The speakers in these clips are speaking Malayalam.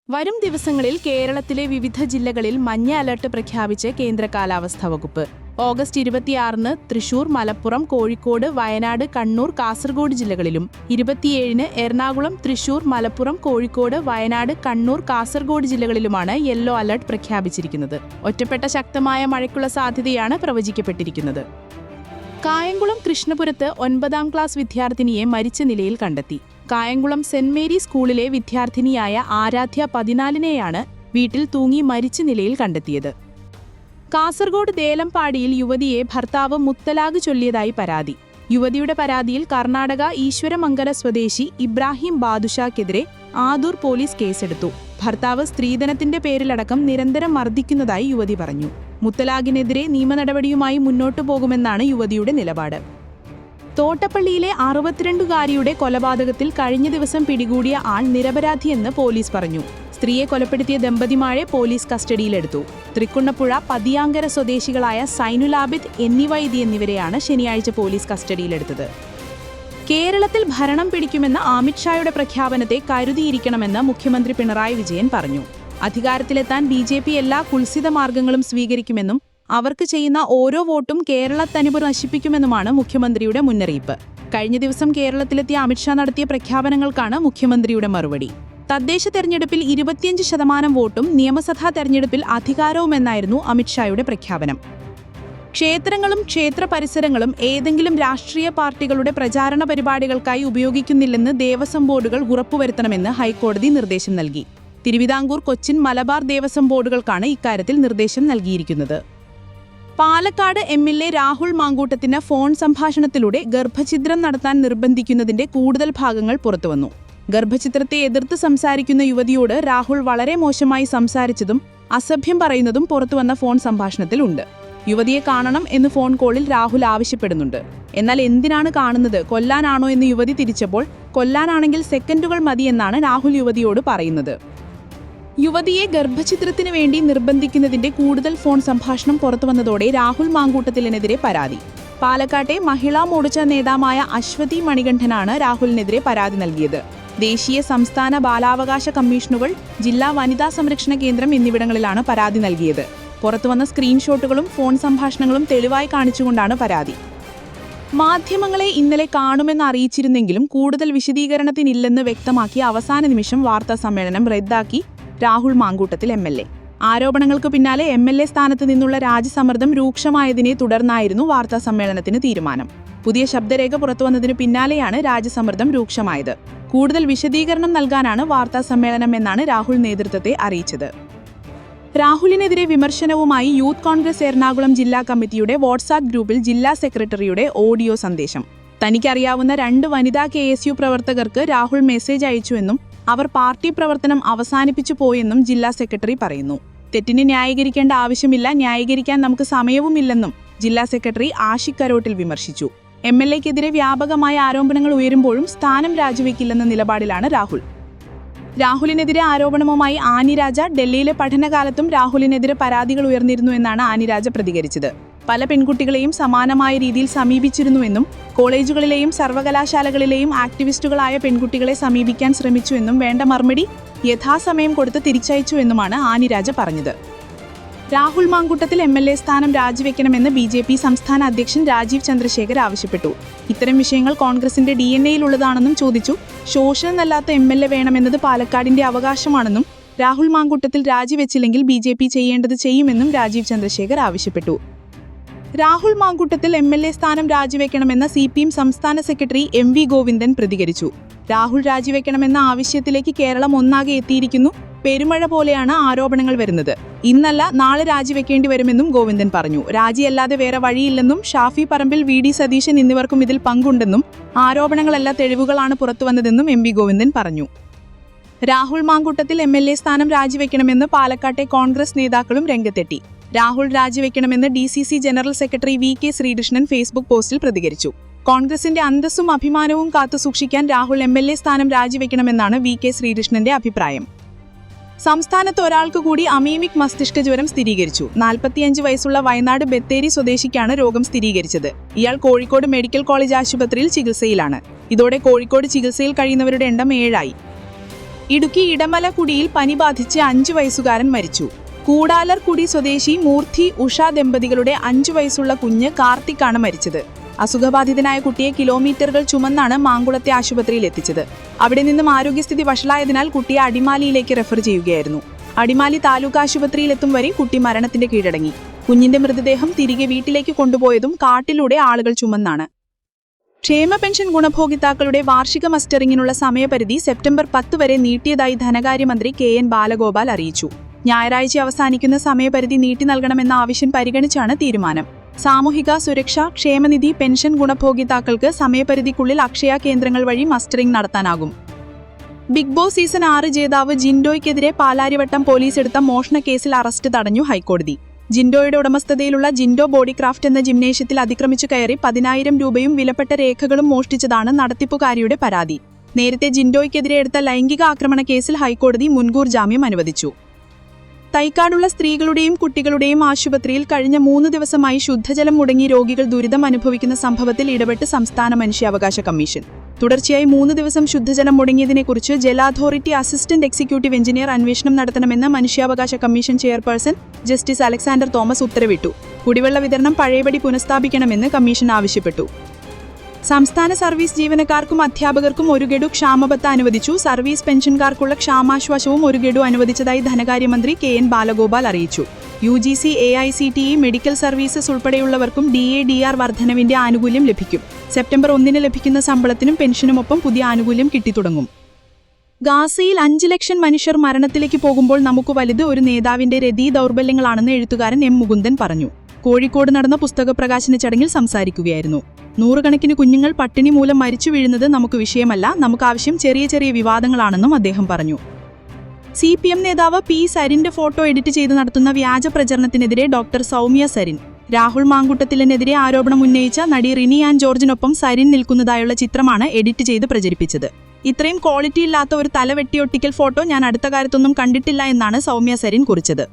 വരും ദിവസങ്ങളിൽ കേരളത്തിലെ വിവിധ ജില്ലകളിൽ മഞ്ഞ അലർട്ട് പ്രഖ്യാപിച്ച് കേന്ദ്ര കാലാവസ്ഥാ വകുപ്പ്. ഓഗസ്റ്റ് 26-ന് തൃശൂർ, മലപ്പുറം, കോഴിക്കോട്, വയനാട്, കണ്ണൂർ, കാസർഗോഡ് ജില്ലകളിലും 27-ന് എറണാകുളം, തൃശൂർ, മലപ്പുറം, കോഴിക്കോട്, വയനാട്, കണ്ണൂർ, കാസർഗോഡ് ജില്ലകളിലുമാണ് യെല്ലോ അലർട്ട് പ്രഖ്യാപിച്ചിരിക്കുന്നത്. ഒറ്റപ്പെട്ട ശക്തമായ മഴയ്ക്കുള്ള സാധ്യതയാണ് പ്രവചിക്കപ്പെട്ടിരിക്കുന്നത്. കായംകുളം കൃഷ്ണപുരത്ത് 9ാം ക്ലാസ് വിദ്യാർത്ഥിനിയെ മരിച്ച നിലയിൽ കണ്ടെത്തി. കായംകുളം സെന്റ് മേരി സ്കൂളിലെ വിദ്യാർത്ഥിനിയായ ആരാധ്യ 14-നെയാണ് വീട്ടിൽ തൂങ്ങി മരിച്ച നിലയിൽ കണ്ടെത്തിയത്. കാസർഗോഡ് ദേലമ്പാടിയിൽ യുവതിയെ ഭർത്താവ് മുത്തലാഖ് ചൊല്ലിയതായി പരാതി. യുവതിയുടെ പരാതിയിൽ കർണാടക ഈശ്വരമംഗല സ്വദേശി ഇബ്രാഹിം ബാദുഷാക്കെതിരെ ആദൂർ പോലീസ് കേസെടുത്തു. ഭർത്താവ് സ്ത്രീധനത്തിന്റെ പേരിലടക്കം നിരന്തരം മർദ്ദിക്കുന്നതായി യുവതി പറഞ്ഞു. മുത്തലാഖിനെതിരെ നിയമനടപടിയുമായി മുന്നോട്ടു പോകുമെന്നാണ് യുവതിയുടെ നിലപാട്. തോട്ടപ്പള്ളിയിലെ 62-കാരിയുടെ കൊലപാതകത്തിൽ കഴിഞ്ഞ ദിവസം പിടികൂടിയ ആൾ നിരപരാധിയെന്ന് പോലീസ് പറഞ്ഞു. സ്ത്രീയെ കൊലപ്പെടുത്തിയ ദമ്പതിമാരെ പോലീസ് കസ്റ്റഡിയിലെടുത്തു. തൃക്കുന്നപ്പുഴ പതിയാങ്കര സ്വദേശികളായ സൈനുലാബിദ് എന്നിവരെയാണ് ശനിയാഴ്ച പോലീസ് കസ്റ്റഡിയിലെടുത്തത്. കേരളത്തിൽ ഭരണം പിടിക്കുമെന്ന അമിത് ഷായുടെ പ്രഖ്യാപനത്തെ കരുതിയിരിക്കണമെന്ന് മുഖ്യമന്ത്രി പിണറായി വിജയൻ പറഞ്ഞു. അധികാരത്തിലെത്താൻ BJP എല്ലാ കുൽസിത മാർഗങ്ങളും സ്വീകരിക്കുമെന്നും അവർക്ക് ചെയ്യുന്ന ഓരോ വോട്ടും കേരള തനിമ നശിപ്പിക്കുമെന്നുമാണ് മുഖ്യമന്ത്രിയുടെ മുന്നറിയിപ്പ്. കഴിഞ്ഞ ദിവസം കേരളത്തിലെത്തിയ അമിത് ഷാ നടത്തിയ പ്രഖ്യാപനങ്ങൾക്കാണ് മുഖ്യമന്ത്രിയുടെ മറുപടി. തദ്ദേശ തെരഞ്ഞെടുപ്പിൽ 25% വോട്ടും നിയമസഭാ തെരഞ്ഞെടുപ്പിൽ അധികാരവുമെന്നായിരുന്നു അമിത് ഷായുടെ പ്രഖ്യാപനം. ക്ഷേത്രങ്ങളും ക്ഷേത്ര പരിസരങ്ങളും ഏതെങ്കിലും രാഷ്ട്രീയ പാർട്ടികളുടെ പ്രചാരണ പരിപാടികൾക്കായി ഉപയോഗിക്കുന്നില്ലെന്ന് ദേവസ്വം ബോർഡുകൾ ഉറപ്പുവരുത്തണമെന്ന് ഹൈക്കോടതി നിർദ്ദേശം നൽകി. തിരുവിതാംകൂർ, കൊച്ചിൻ, മലബാർ ദേവസ്വം ബോർഡുകൾക്കാണ് ഇക്കാര്യത്തിൽ നിർദ്ദേശം നൽകിയിരിക്കുന്നത്. പാലക്കാട് MLA രാഹുൽ മാങ്കൂട്ടത്തിന് ഫോൺ സംഭാഷണത്തിലൂടെ ഗർഭഛിദ്രം നടത്താൻ നിർബന്ധിക്കുന്നതിന്റെ കൂടുതൽ ഭാഗങ്ങൾ പുറത്തുവന്നു. ഗർഭഛിദ്രത്തെ എതിർത്ത് സംസാരിക്കുന്ന യുവതിയോട് രാഹുൽ വളരെ മോശമായി സംസാരിച്ചതും അസഭ്യം പറയുന്നതും പുറത്തുവന്ന ഫോൺ സംഭാഷണത്തിലുണ്ട്. യുവതിയെ കാണണം എന്ന് ഫോൺ കോളിൽ രാഹുൽ ആവശ്യപ്പെടുന്നുണ്ട്. എന്നാൽ എന്തിനാണ് കാണുന്നത്, കൊല്ലാനാണോ എന്ന് യുവതി തിരിച്ചപ്പോൾ കൊല്ലാനാണെങ്കിൽ സെക്കൻഡുകൾ മതിയെന്നാണ് രാഹുൽ യുവതിയോട് പറയുന്നത്. യുവതിയെ ഗർഭഛിദ്രത്തിന് വേണ്ടി നിർബന്ധിക്കുന്നതിന്റെ കൂടുതൽ ഫോൺ സംഭാഷണം പുറത്തുവന്നതോടെ രാഹുൽ മാങ്കൂട്ടത്തിനെതിരെ പരാതി. പാലക്കാട്ടെ മഹിളാ മോർച്ച നേതാവായ അശ്വതി മണികണ്ഠനാണ് രാഹുലിനെതിരെ പരാതി നൽകിയത്. ദേശീയ, സംസ്ഥാന ബാലാവകാശ കമ്മീഷനുകൾ, ജില്ലാ വനിതാ സംരക്ഷണ കേന്ദ്രം എന്നിവിടങ്ങളിലാണ് പരാതി നൽകിയത്. പുറത്തുവന്ന സ്ക്രീൻഷോട്ടുകളും ഫോൺ സംഭാഷണങ്ങളും തെളിവായി കാണിച്ചുകൊണ്ടാണ് പരാതി. മാധ്യമങ്ങളെ ഇന്നലെ കാണുമെന്ന് അറിയിച്ചിരുന്നെങ്കിലും കൂടുതൽ വിശദീകരണത്തിനില്ലെന്ന് വ്യക്തമാക്കി അവസാന നിമിഷം വാർത്താ സമ്മേളനം റദ്ദാക്കി രാഹുൽ മാങ്കൂട്ടത്തിൽ MLA. ആരോപണങ്ങൾക്ക് പിന്നാലെ MLA സ്ഥാനത്ത് നിന്നുള്ള രാജിസമ്മർദ്ദം രൂക്ഷമായതിനെ തുടർന്നായിരുന്നു വാർത്താ സമ്മേളനത്തിന് തീരുമാനം. പുതിയ ശബ്ദരേഖ പുറത്തുവന്നതിനു പിന്നാലെയാണ് രാജിസമ്മർദ്ദം രൂക്ഷമായത്. കൂടുതൽ വിശദീകരണം നൽകാനാണ് വാർത്താ സമ്മേളനം എന്നാണ് രാഹുൽ നേതൃത്വത്തെ അറിയിച്ചത്. രാഹുലിനെതിരെ വിമർശനവുമായി യൂത്ത് കോൺഗ്രസ് എറണാകുളം ജില്ലാ കമ്മിറ്റിയുടെ വാട്സാപ്പ് ഗ്രൂപ്പിൽ ജില്ലാ സെക്രട്ടറിയുടെ ഓഡിയോ സന്ദേശം. തനിക്കറിയാവുന്ന 2 വനിതാ KSU പ്രവർത്തകർക്ക് രാഹുൽ മെസ്സേജ് അയച്ചുവെന്നും അവർ പാർട്ടി പ്രവർത്തനം അവസാനിപ്പിച്ചു പോയെന്നും ജില്ലാ സെക്രട്ടറി പറയുന്നു. തെറ്റിനെ ന്യായീകരിക്കേണ്ട ആവശ്യമില്ല, ന്യായീകരിക്കാൻ നമുക്ക് സമയവുമില്ലെന്നും ജില്ലാ സെക്രട്ടറി ആഷിഖ് കരോട്ടിൽ വിമർശിച്ചു. MLAക്കെതിരെ വ്യാപകമായ ആരോപണങ്ങൾ ഉയരുമ്പോഴും സ്ഥാനം രാജിവെക്കില്ലെന്ന നിലപാടിലാണ് രാഹുൽ. രാഹുലിനെതിരെ ആരോപണവുമായി ആനിരാജ. ഡൽഹിയിലെ പഠനകാലത്തും രാഹുലിനെതിരെ പരാതികൾ ഉയർന്നിരുന്നു എന്നാണ് ആനിരാജ പ്രതികരിച്ചത്. പല പെൺകുട്ടികളെയും സമാനമായ രീതിയിൽ സമീപിച്ചിരുന്നുവെന്നും കോളേജുകളിലെയും സർവകലാശാലകളിലെയും ആക്ടിവിസ്റ്റുകളായ പെൺകുട്ടികളെ സമീപിക്കാൻ ശ്രമിച്ചുവെന്നും വേണ്ട മറുപടി യഥാസമയം കൊടുത്ത് തിരിച്ചയച്ചുവെന്നുമാണ് ആനിരാജ പറഞ്ഞത്. രാഹുൽ മാങ്കൂട്ടത്തിൽ MLA സ്ഥാനം രാജിവെക്കണമെന്ന് BJP സംസ്ഥാന അധ്യക്ഷൻ രാജീവ് ചന്ദ്രശേഖർ ആവശ്യപ്പെട്ടു. ഇത്തരം വിഷയങ്ങൾ കോൺഗ്രസിന്റെ DNA-യിലുള്ളതാണെന്നും ചോദിച്ചു. ശോഷനമല്ലാത്ത MLA വേണമെന്നത് പാലക്കാടിന്റെ അവകാശമാണെന്നും രാഹുൽ മാങ്കൂട്ടത്തിൽ രാജിവെച്ചില്ലെങ്കിൽ BJP ചെയ്യേണ്ടത് ചെയ്യുമെന്നും രാജീവ് ചന്ദ്രശേഖർ ആവശ്യപ്പെട്ടു. രാഹുൽ മാങ്കൂട്ടത്തിൽ MLA സ്ഥാനം രാജിവെക്കണമെന്ന CPM സംസ്ഥാന സെക്രട്ടറി MV ഗോവിന്ദൻ പ്രതികരിച്ചു. രാഹുൽ രാജിവെക്കണമെന്ന ആവശ്യത്തിലേക്ക് കേരളം ഒന്നാകെ എത്തിയിരിക്കുന്നു. പെരുമഴ പോലെയാണ് ആരോപണങ്ങൾ വരുന്നത്. ഇന്നല്ല നാളെ രാജിവെക്കേണ്ടി വരുമെന്നും ഗോവിന്ദൻ പറഞ്ഞു. രാജിയല്ലാതെ വേറെ വഴിയില്ലെന്നും ഷാഫി പറമ്പിൽ, VD സതീശൻ എന്നിവർക്കും ഇതിൽ പങ്കുണ്ടെന്നും ആരോപണങ്ങളല്ല തെളിവുകളാണ് പുറത്തുവന്നതെന്നും MV ഗോവിന്ദൻ പറഞ്ഞു. രാഹുൽ മാങ്കൂട്ടത്തിൽ MLA സ്ഥാനം രാജിവെക്കണമെന്ന് പാലക്കാട്ടെ കോൺഗ്രസ് നേതാക്കളും രംഗത്തെത്തി. രാഹുൽ രാജിവെക്കണമെന്ന് DCC general secretary VK Sreekrishnan Facebook പോസ്റ്റിൽ പ്രതികരിച്ചു. കോൺഗ്രസിന്റെ അന്തസ്സും അഭിമാനവും കാത്തുസൂക്ഷിക്കാൻ രാഹുൽ MLA സ്ഥാനം രാജിവെക്കണമെന്നാണ് VK ശ്രീകൃഷ്ണന്റെ അഭിപ്രായം. സംസ്ഥാനത്ത് ഒരാൾക്ക് കൂടി അമീമിക് മസ്തിഷ്ക ജ്വരം സ്ഥിരീകരിച്ചു. 45 വയസ്സുള്ള വയനാട് ബത്തേരി സ്വദേശിക്കാണ് രോഗം സ്ഥിരീകരിച്ചത്. ഇയാൾ കോഴിക്കോട് മെഡിക്കൽ കോളേജ് ആശുപത്രിയിൽ ചികിത്സയിലാണ്. ഇതോടെ കോഴിക്കോട് ചികിത്സയിൽ കഴിയുന്നവരുടെ എണ്ണം 7 ആയി. ഇടുക്കി ഇടമലക്കുടിയിൽ പനി ബാധിച്ച് 5 വയസ്സുകാരൻ മരിച്ചു. കൂടാലർകുടി സ്വദേശി മൂർത്തി ഉഷ ദമ്പതികളുടെ 5 വയസ്സുള്ള കുഞ്ഞ് കാർത്തിക്കാണ് മരിച്ചത്. അസുഖബാധിതനായ കുട്ടിയെ കിലോമീറ്ററുകൾ ചുമന്നാണ് മാങ്കുളത്തെ ആശുപത്രിയിൽ എത്തിച്ചത്. അവിടെ നിന്നും ആരോഗ്യസ്ഥിതി വഷളായതിനാൽ കുട്ടിയെ അടിമാലിയിലേക്ക് റെഫർ ചെയ്യുകയായിരുന്നു. അടിമാലി താലൂക്ക് ആശുപത്രിയിലെത്തും വരെ കുട്ടി മരണത്തിന്റെ കീഴടങ്ങി. കുഞ്ഞിന്റെ മൃതദേഹം തിരികെ വീട്ടിലേക്ക് കൊണ്ടുപോയതും കാട്ടിലൂടെ ആളുകൾ ചുമന്നാണ്. ക്ഷേമ പെൻഷൻ ഗുണഭോക്താക്കളുടെ വാർഷിക മസ്റ്ററിങ്ങിനുള്ള സമയപരിധി സെപ്റ്റംബർ 10 വരെ നീട്ടിയതായി ധനകാര്യമന്ത്രി KN ബാലഗോപാൽ അറിയിച്ചു. ഞായറാഴ്ച അവസാനിക്കുന്ന സമയപരിധി നീട്ടി നൽകണമെന്ന ആവശ്യം പരിഗണിച്ചാണ് തീരുമാനം. സാമൂഹിക സുരക്ഷ, ക്ഷേമനിധി, പെൻഷൻ ഗുണഭോക്താക്കൾക്ക് സമയപരിധിക്കുള്ളിൽ അക്ഷയ കേന്ദ്രങ്ങൾ വഴി മസ്റ്ററിംഗ് നടത്താനാകും. ബിഗ് ബോസ് സീസൺ 6 ജേതാവ് ജിൻഡോയ്ക്കെതിരെ പാലാരിവട്ടം പോലീസ് എടുത്ത മോഷണ കേസിൽ അറസ്റ്റ് തടഞ്ഞു ഹൈക്കോടതി. ജിൻഡോയുടെ ഉടമസ്ഥതയിലുള്ള ജിൻഡോ ബോഡിക്രാഫ്റ്റ് എന്ന ജിംനേഷ്യത്തിൽ അതിക്രമിച്ചു കയറി 10,000 രൂപയും വിലപ്പെട്ട രേഖകളും മോഷ്ടിച്ചതാണ് നടത്തിപ്പുകാരിയുടെ പരാതി. നേരത്തെ ജിൻഡോയ്ക്കെതിരെ എടുത്ത ലൈംഗിക ആക്രമണ കേസിൽ ഹൈക്കോടതി മുൻകൂർ ജാമ്യം അനുവദിച്ചു. തൈക്കാടുള്ള സ്ത്രീകളുടെയും കുട്ടികളുടെയും ആശുപത്രിയിൽ കഴിഞ്ഞ 3 ദിവസമായി ശുദ്ധജലം മുടങ്ങി രോഗികൾ ദുരിതം അനുഭവിക്കുന്ന സംഭവത്തിൽ ഇടപെട്ട് സംസ്ഥാന മനുഷ്യാവകാശ കമ്മീഷൻ. തുടർച്ചയായി 3 ദിവസം ശുദ്ധജലം മുടങ്ങിയതിനെക്കുറിച്ച് ജല അതോറിറ്റി അസിസ്റ്റന്റ് എക്സിക്യൂട്ടീവ് എഞ്ചിനീയർ അന്വേഷണം നടത്തണമെന്ന് മനുഷ്യാവകാശ commission chairperson justice Alexander Thomas ഉത്തരവിട്ടു. കുടിവെള്ള വിതരണം പഴയപടി പുനഃസ്ഥാപിക്കണമെന്ന് കമ്മീഷൻ ആവശ്യപ്പെട്ടു. സംസ്ഥാന സർവീസ് ജീവനക്കാർക്കും അധ്യാപകർക്കും 1 ഗഡു ക്ഷാമബത്ത അനുവദിച്ചു. സർവീസ് പെൻഷൻകാർക്കുള്ള ക്ഷാമാശ്വാസവും 1 ഗഡു അനുവദിച്ചതായി ധനകാര്യമന്ത്രി KN ബാലഗോപാൽ അറിയിച്ചു. UGC, AICTE, മെഡിക്കൽ സർവീസസ് ഉൾപ്പെടെയുള്ളവർക്കും DA/DR വർധനവിന്റെ ആനുകൂല്യം ലഭിക്കും. സെപ്റ്റംബർ 1 ലഭിക്കുന്ന ശമ്പളത്തിനും പെൻഷനുമൊപ്പം പുതിയ ആനുകൂല്യം കിട്ടിത്തുടങ്ങും. ഗാസയിൽ 5 ലക്ഷം മനുഷ്യർ മരണത്തിലേക്ക് പോകുമ്പോൾ നമുക്ക് വലുത് ഒരു നേതാവിന്റെ രതി ദൗർബല്യങ്ങളാണെന്ന് എഴുത്തുകാരൻ M. മുകുന്ദൻ പറഞ്ഞു. കോഴിക്കോട് നടന്ന പുസ്തക പ്രകാശന ചടങ്ങിൽ സംസാരിക്കുകയായിരുന്നു. 100 കണക്കിന് കുഞ്ഞുങ്ങൾ പട്ടിണി മൂലം മരിച്ചു വീഴുന്നത് നമുക്ക് വിഷയമല്ല, നമുക്കാവശ്യം ചെറിയ ചെറിയ വിവാദങ്ങളാണെന്നും അദ്ദേഹം പറഞ്ഞു. CPM നേതാവ് P. സരിന്റെ ഫോട്ടോ എഡിറ്റ് ചെയ്ത് നടത്തുന്ന വ്യാജ പ്രചരണത്തിനെതിരെ ഡോക്ടർ സൗമ്യ സരിൻ. രാഹുൽ മാങ്കുട്ടത്തിലിനെതിരെ ആരോപണം ഉന്നയിച്ച നടി റിനി ആൻ ജോർജിനൊപ്പം സരിൻ നിൽക്കുന്നതായുള്ള ചിത്രമാണ് എഡിറ്റ് ചെയ്ത് പ്രചരിപ്പിച്ചത്. ഇത്രയും ക്വാളിറ്റി ഇല്ലാത്ത ഒരു തലവെട്ടിയൊട്ടിക്കൽ ഫോട്ടോ ഞാൻ അടുത്ത കാലത്തൊന്നും കണ്ടിട്ടില്ല എന്നാണ് സൗമ്യ സരിൻ കുറിച്ചത്.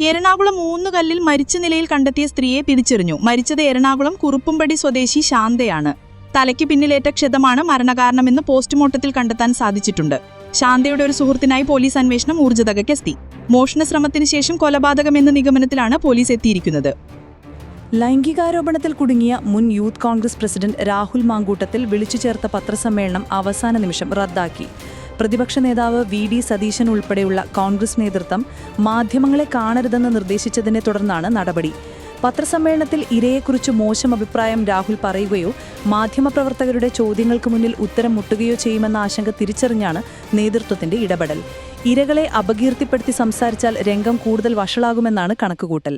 എറണാകുളം 3 കല്ലിൽ മരിച്ച നിലയിൽ കണ്ടെത്തിയ സ്ത്രീയെ തിരിച്ചറിഞ്ഞു. മരിച്ചത് എറണാകുളം കുറുപ്പുംപടി സ്വദേശി ശാന്തയാണ്. തലയ്ക്ക് പിന്നിലേറ്റ ക്ഷതമാണ് മരണകാരണമെന്ന് പോസ്റ്റ്മോർട്ടത്തിൽ കണ്ടെത്താൻ സാധിച്ചിട്ടുണ്ട്. ശാന്തയുടെ ഒരു സുഹൃത്തിനായി പോലീസ് അന്വേഷണം ഊർജിതകയ്ക്കെത്തി. മോഷണ ശ്രമത്തിന് ശേഷം കൊലപാതകമെന്ന നിഗമനത്തിലാണ് പോലീസ് എത്തിയിരിക്കുന്നത്. ലൈംഗികാരോപണത്തിൽ കുടുങ്ങിയ മുൻ യൂത്ത് കോൺഗ്രസ് പ്രസിഡന്റ് രാഹുൽ മാങ്കൂട്ടത്തിൽ വിളിച്ചു ചേർത്ത പത്രസമ്മേളനം അവസാന നിമിഷം റദ്ദാക്കി. പ്രതിപക്ഷ നേതാവ് VD സതീശൻ ഉൾപ്പെടെയുള്ള കോൺഗ്രസ് നേതൃത്വം മാധ്യമങ്ങളെ കാണരുതെന്ന് നിർദ്ദേശിച്ചതിനെ തുടർന്നാണ് നടപടി. പത്രസമ്മേളനത്തിൽ ഇരയെക്കുറിച്ച് മോശം അഭിപ്രായം രാഹുൽ പറയുകയോ മാധ്യമപ്രവർത്തകരുടെ ചോദ്യങ്ങൾക്ക് മുന്നിൽ ഉത്തരം മുട്ടുകയോ ചെയ്യുമെന്ന ആശങ്ക തിരിച്ചറിഞ്ഞാണ് നേതൃത്വത്തിന്റെ ഇടപെടൽ. ഇരകളെ അപകീർത്തിപ്പെടുത്തി സംസാരിച്ചാൽ രംഗം കൂടുതൽ വഷളാകുമെന്നാണ് കണക്കുകൂട്ടൽ.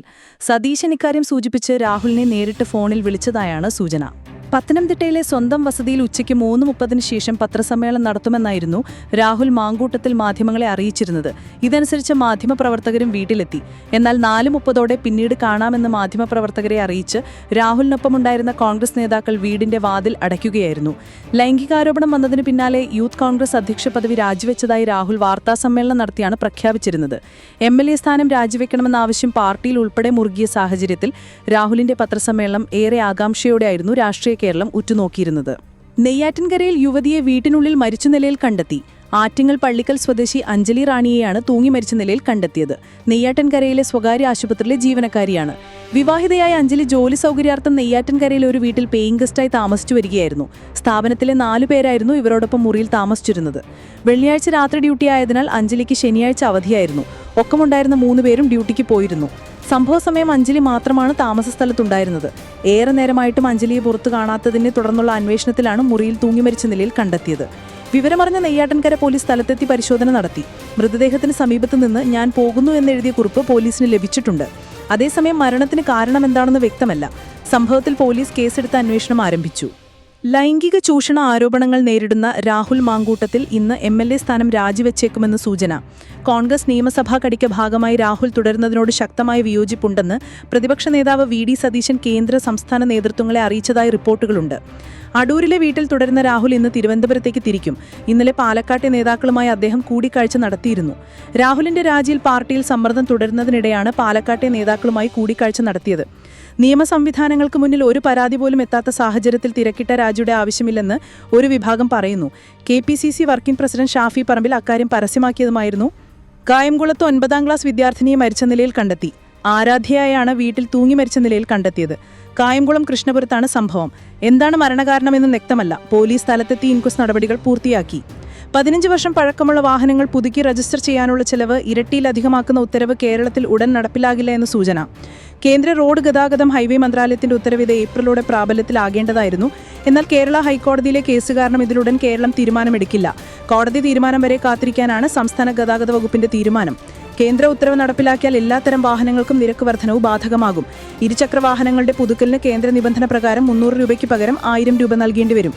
സതീശൻ ഇക്കാര്യം സൂചിപ്പിച്ച് രാഹുലിനെ നേരിട്ട് ഫോണിൽ വിളിച്ചതായാണ് സൂചന. പത്തനംതിട്ടയിലെ സ്വന്തം വസതിയിൽ ഉച്ചയ്ക്ക് 3:30 ശേഷം പത്രസമ്മേളനം നടത്തുമെന്നായിരുന്നു രാഹുൽ മാങ്കൂട്ടത്തിൽ മാധ്യമങ്ങളെ അറിയിച്ചിരുന്നത്. ഇതനുസരിച്ച് മാധ്യമപ്രവർത്തകരും വീട്ടിലെത്തി. എന്നാൽ 4:30 പിന്നീട് കാണാമെന്ന് മാധ്യമപ്രവർത്തകരെ അറിയിച്ച് രാഹുലിനൊപ്പമുണ്ടായിരുന്ന കോൺഗ്രസ് നേതാക്കൾ വീടിന്റെ വാതിൽ അടയ്ക്കുകയായിരുന്നു. ലൈംഗികാരോപണം വന്നതിന് പിന്നാലെ യൂത്ത് കോൺഗ്രസ് അധ്യക്ഷ പദവി രാജിവെച്ചതായി രാഹുൽ വാർത്താസമ്മേളനം നടത്തിയാണ് പ്രഖ്യാപിച്ചിരുന്നത്. MLA സ്ഥാനം രാജിവെക്കണമെന്ന ആവശ്യം പാർട്ടിയിൽ ഉൾപ്പെടെ മുറുകിയ സാഹചര്യത്തിൽ രാഹുലിന്റെ പത്രസമ്മേളനം ഏറെ ആകാംക്ഷയോടെയായിരുന്നു രാഷ്ട്രീയ കേരളം ഉറ്റുനോക്കിയിരുന്നത്. നെയ്യാറ്റിൻകരയിൽ യുവതിയെ വീട്ടിനുള്ളിൽ മരിച്ച നിലയിൽ കണ്ടെത്തി. ആറ്റിങ്ങൽ പള്ളിക്കൽ സ്വദേശി അഞ്ജലി റാണിയെയാണ് തൂങ്ങി മരിച്ച നിലയിൽ കണ്ടെത്തിയത്. നെയ്യാറ്റിൻകരയിലെ സ്വകാര്യ ആശുപത്രിയിലെ ജീവനക്കാരിയാണ്. വിവാഹിതയായ അഞ്ജലി ജോലി സൗകര്യാർത്ഥം നെയ്യാറ്റിൻകരയിലെ ഒരു വീട്ടിൽ പേയിങ് ഗസ്റ്റായി താമസിച്ചു വരികയായിരുന്നു. സ്ഥാപനത്തിലെ 4 പേരായിരുന്നു ഇവരോടൊപ്പം മുറിയിൽ താമസിച്ചിരുന്നത്. വെള്ളിയാഴ്ച രാത്രി ഡ്യൂട്ടി ആയതിനാൽ അഞ്ജലിക്ക് ശനിയാഴ്ച അവധിയായിരുന്നു. ഒക്കമുണ്ടായിരുന്ന 3 പേരും ഡ്യൂട്ടിക്ക് പോയിരുന്നു. സംഭവ സമയം അഞ്ജലി മാത്രമാണ് താമസ സ്ഥലത്തുണ്ടായിരുന്നത്. ഏറെ നേരമായിട്ടും അഞ്ജലിയെ പുറത്തു കാണാത്തതിനെ തുടർന്നുള്ള അന്വേഷണത്തിലാണ് മുറിയിൽ തൂങ്ങിമരിച്ച നിലയിൽ കണ്ടെത്തിയത്. വിവരമറിഞ്ഞ നെയ്യാറ്റിൻകര പോലീസ് സ്ഥലത്തെത്തി പരിശോധന നടത്തി. മൃതദേഹത്തിന് സമീപത്തു നിന്ന് ഞാൻ പോകുന്നു എന്നെഴുതിയ കുറിപ്പ് പോലീസിന് ലഭിച്ചിട്ടുണ്ട്. അതേസമയം മരണത്തിന് കാരണമെന്താണെന്ന് വ്യക്തമല്ല. സംഭവത്തിൽ പോലീസ് കേസെടുത്ത് അന്വേഷണം ആരംഭിച്ചു. ലൈംഗിക ചൂഷണ ആരോപണങ്ങൾ നേരിടുന്ന രാഹുൽ മാങ്കൂട്ടത്തിൽ ഇന്ന് MLA സ്ഥാനം രാജിവെച്ചേക്കുമെന്ന് സൂചന. കോൺഗ്രസ് നിയമസഭാ കടിക്ക് ഭാഗമായി രാഹുൽ തുടരുന്നതിനോട് ശക്തമായ വിയോജിപ്പുണ്ടെന്ന് പ്രതിപക്ഷ നേതാവ് VD സതീശൻ കേന്ദ്ര സംസ്ഥാന നേതൃത്വങ്ങളെ അറിയിച്ചതായി റിപ്പോർട്ടുകളുണ്ട്. അടൂരിലെ വീട്ടിൽ തുടരുന്ന രാഹുൽ ഇന്ന് തിരുവനന്തപുരത്തേക്ക് തിരിക്കും. ഇന്നലെ പാലക്കാട്ടെ നേതാക്കളുമായി അദ്ദേഹം കൂടിക്കാഴ്ച നടത്തിയിരുന്നു. രാഹുലിന്റെ രാജിയിൽ പാർട്ടിയിൽ സമ്മർദ്ദം തുടരുന്നതിനിടെയാണ് പാലക്കാട്ടെ നേതാക്കളുമായി കൂടിക്കാഴ്ച നടത്തിയത്. നിയമസംവിധാനങ്ങൾക്ക് മുന്നിൽ ഒരു പരാതി പോലും എത്താത്ത സാഹചര്യത്തിൽ തിരക്കിട്ട രാജിയുടെ ആവശ്യമില്ലെന്ന് ഒരു വിഭാഗം പറയുന്നു. KPCC working president Shafi Parambil അക്കാര്യം പരസ്യമാക്കിയതുമായിരുന്നു. കായംകുളത്ത് 9ാം ക്ലാസ് വിദ്യാർത്ഥിനിയെ മരിച്ച നിലയിൽ കണ്ടെത്തി. ആരാധ്യയായാണ് വീട്ടിൽ തൂങ്ങി മരിച്ച നിലയിൽ കണ്ടെത്തിയത്. കായംകുളം കൃഷ്ണപുരത്താണ് സംഭവം. എന്താണ് മരണകാരണമെന്ന് വ്യക്തമല്ല. പോലീസ് സ്ഥലത്തെത്തി ഇൻക്വസ്റ്റ് നടപടികൾ പൂർത്തിയാക്കി. 15 വർഷം പഴക്കമുള്ള വാഹനങ്ങൾ പുതുക്കി രജിസ്റ്റർ ചെയ്യാനുള്ള ചെലവ് ഇരട്ടിയിലധികമാക്കുന്ന ഉത്തരവ് കേരളത്തിൽ ഉടൻ നടപ്പിലാകില്ല എന്ന് സൂചന. കേന്ദ്ര റോഡ് ഗതാഗതം ഹൈവേ മന്ത്രാലയത്തിന്റെ ഉത്തരവ് ഇത് ഏപ്രിലോടെ പ്രാബല്യത്തിലാകേണ്ടതായിരുന്നു. എന്നാൽ കേരള ഹൈക്കോടതിയിലെ കേസ് കാരണം ഇതിലുടൻ കേരളം തീരുമാനമെടുക്കില്ല. കോടതി തീരുമാനം വരെ കാത്തിരിക്കാനാണ് സംസ്ഥാന ഗതാഗത വകുപ്പിന്റെ തീരുമാനം. കേന്ദ്ര ഉത്തരവ് നടപ്പിലാക്കിയാൽ എല്ലാത്തരം വാഹനങ്ങൾക്കും നിരക്ക് വർധനവ് ബാധകമാകും. ഇരുചക്ര വാഹനങ്ങളുടെ പുതുക്കലിന് കേന്ദ്ര നിബന്ധന പ്രകാരം 300 രൂപയ്ക്ക് പകരം 1000 രൂപ നൽകേണ്ടി വരും.